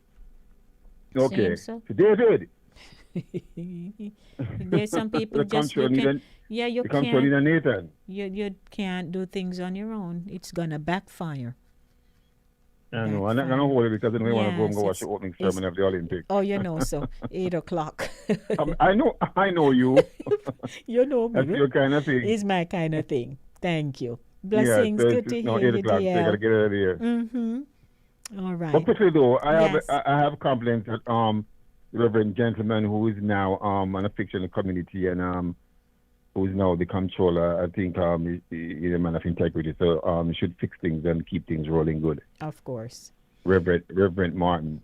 Okay. So. David. There's some people just you can't. You can't do things on your own. It's gonna backfire. I know. I'm not gonna hold it because I don't want to go and watch the opening ceremony of the Olympics. Oh, so 8:00. I know you. You know me. That's your kind of thing. It's my kind of thing. Thank you. Blessings. Good to hear you, DL. So you gotta get out of here. All right. But quickly though, I have complaints that the Reverend gentleman who is now on a fictional community and who is now the comptroller, I think he's a man of integrity. So he should fix things and keep things rolling good. Of course. Reverend Martin.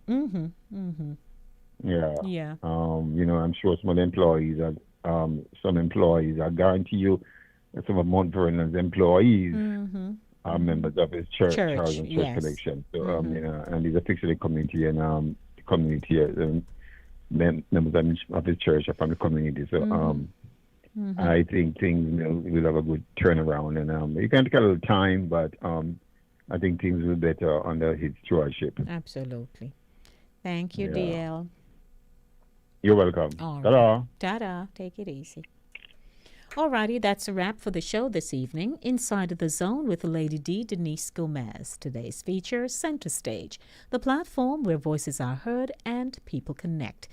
Yeah. Yeah. I'm sure some employees I guarantee you that some of Mount Vernon's employees are members of his church and church collection. So and he's a fictional community and the community members of his church are from the community. So I think things will have a good turnaround, and it can take a little time, but I think things will be better under his stewardship. Absolutely. Thank you, DL. You're welcome. All right. Ta-da. Ta-da. Take it easy. Alrighty, that's a wrap for the show this evening. Inside of the Zone with Lady D, Denise Gomez. Today's feature, Center Stage, the platform where voices are heard and people connect.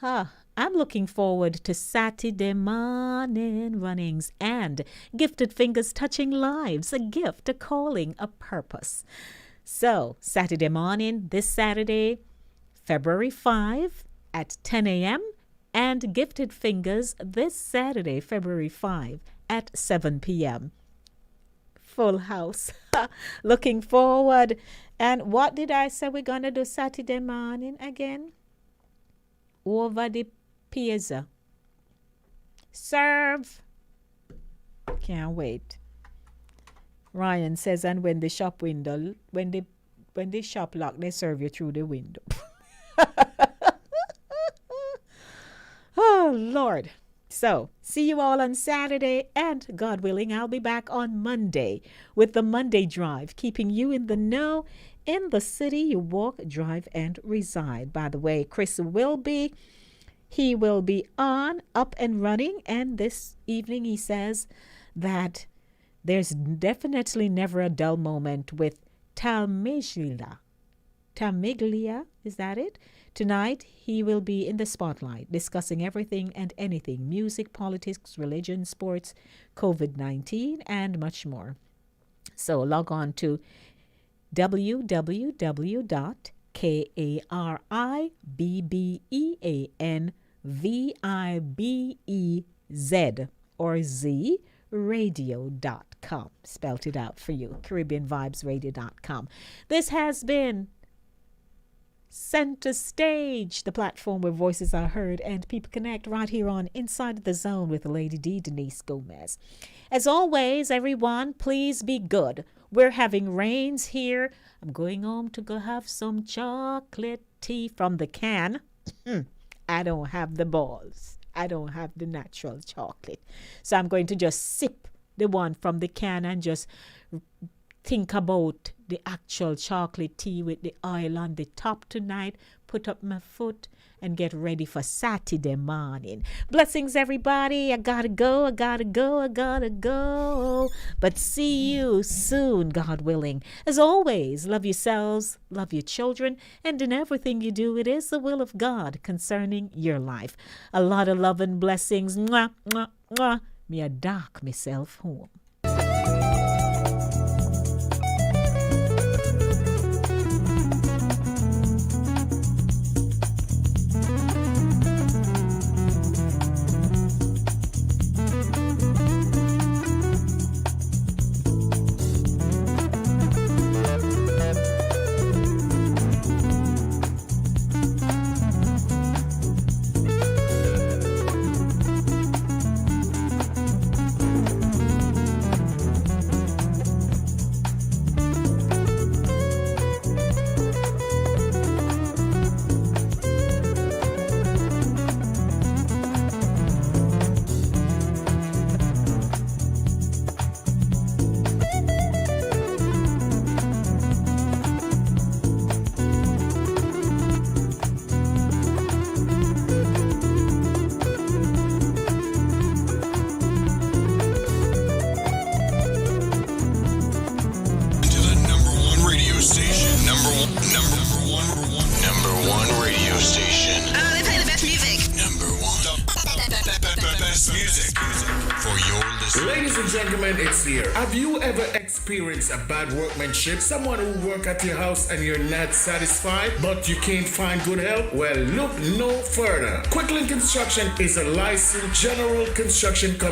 I'm looking forward to Saturday morning runnings and Gifted Fingers Touching Lives, a gift, a calling, a purpose. So, Saturday morning, this Saturday, February 5 at 10 a.m., and Gifted Fingers this Saturday, February 5 at 7 p.m. Full house. Looking forward. And what did I say we're going to do Saturday morning again? Over the piazza. Serve. Can't wait. Ryan says, and when the shop window, when the shop lock, they serve you through the window. Oh, Lord. So, see you all on Saturday, and God willing, I'll be back on Monday with the Monday Drive, keeping you in the know in the city you walk, drive, and reside. By the way, Chris will be on, up and running, and this evening he says that there's definitely never a dull moment with Tamiglia, is that it? Tonight, he will be in the spotlight discussing everything and anything, music, politics, religion, sports, COVID-19, and much more. So log on to www.KARIBBEANVIBEZ or Z radio.com. Spelt it out for you. CaribbeanVibesRadio.com. This has been Center Stage, the platform where voices are heard and people connect, right here on Inside the Zone with Lady D, Denise Gomez. As always, everyone, please be good. We're having rains here. I'm going home to go have some chocolate tea from the can. I don't have the balls. I don't have the natural chocolate. So I'm going to just sip the one from the can and just think about the actual chocolate tea with the oil on the top tonight, put up my foot, and get ready for Saturday morning. Blessings, everybody. I gotta go. But see you soon, God willing. As always, love yourselves, love your children, and in everything you do, it is the will of God concerning your life. A lot of love and blessings. Mwah, mwah, mwah. Me a dock myself home. Have you ever experienced a bad workmanship? Someone who work at your house and you're not satisfied, but you can't find good help? Well, look no further. Quicklink Construction is a licensed general construction company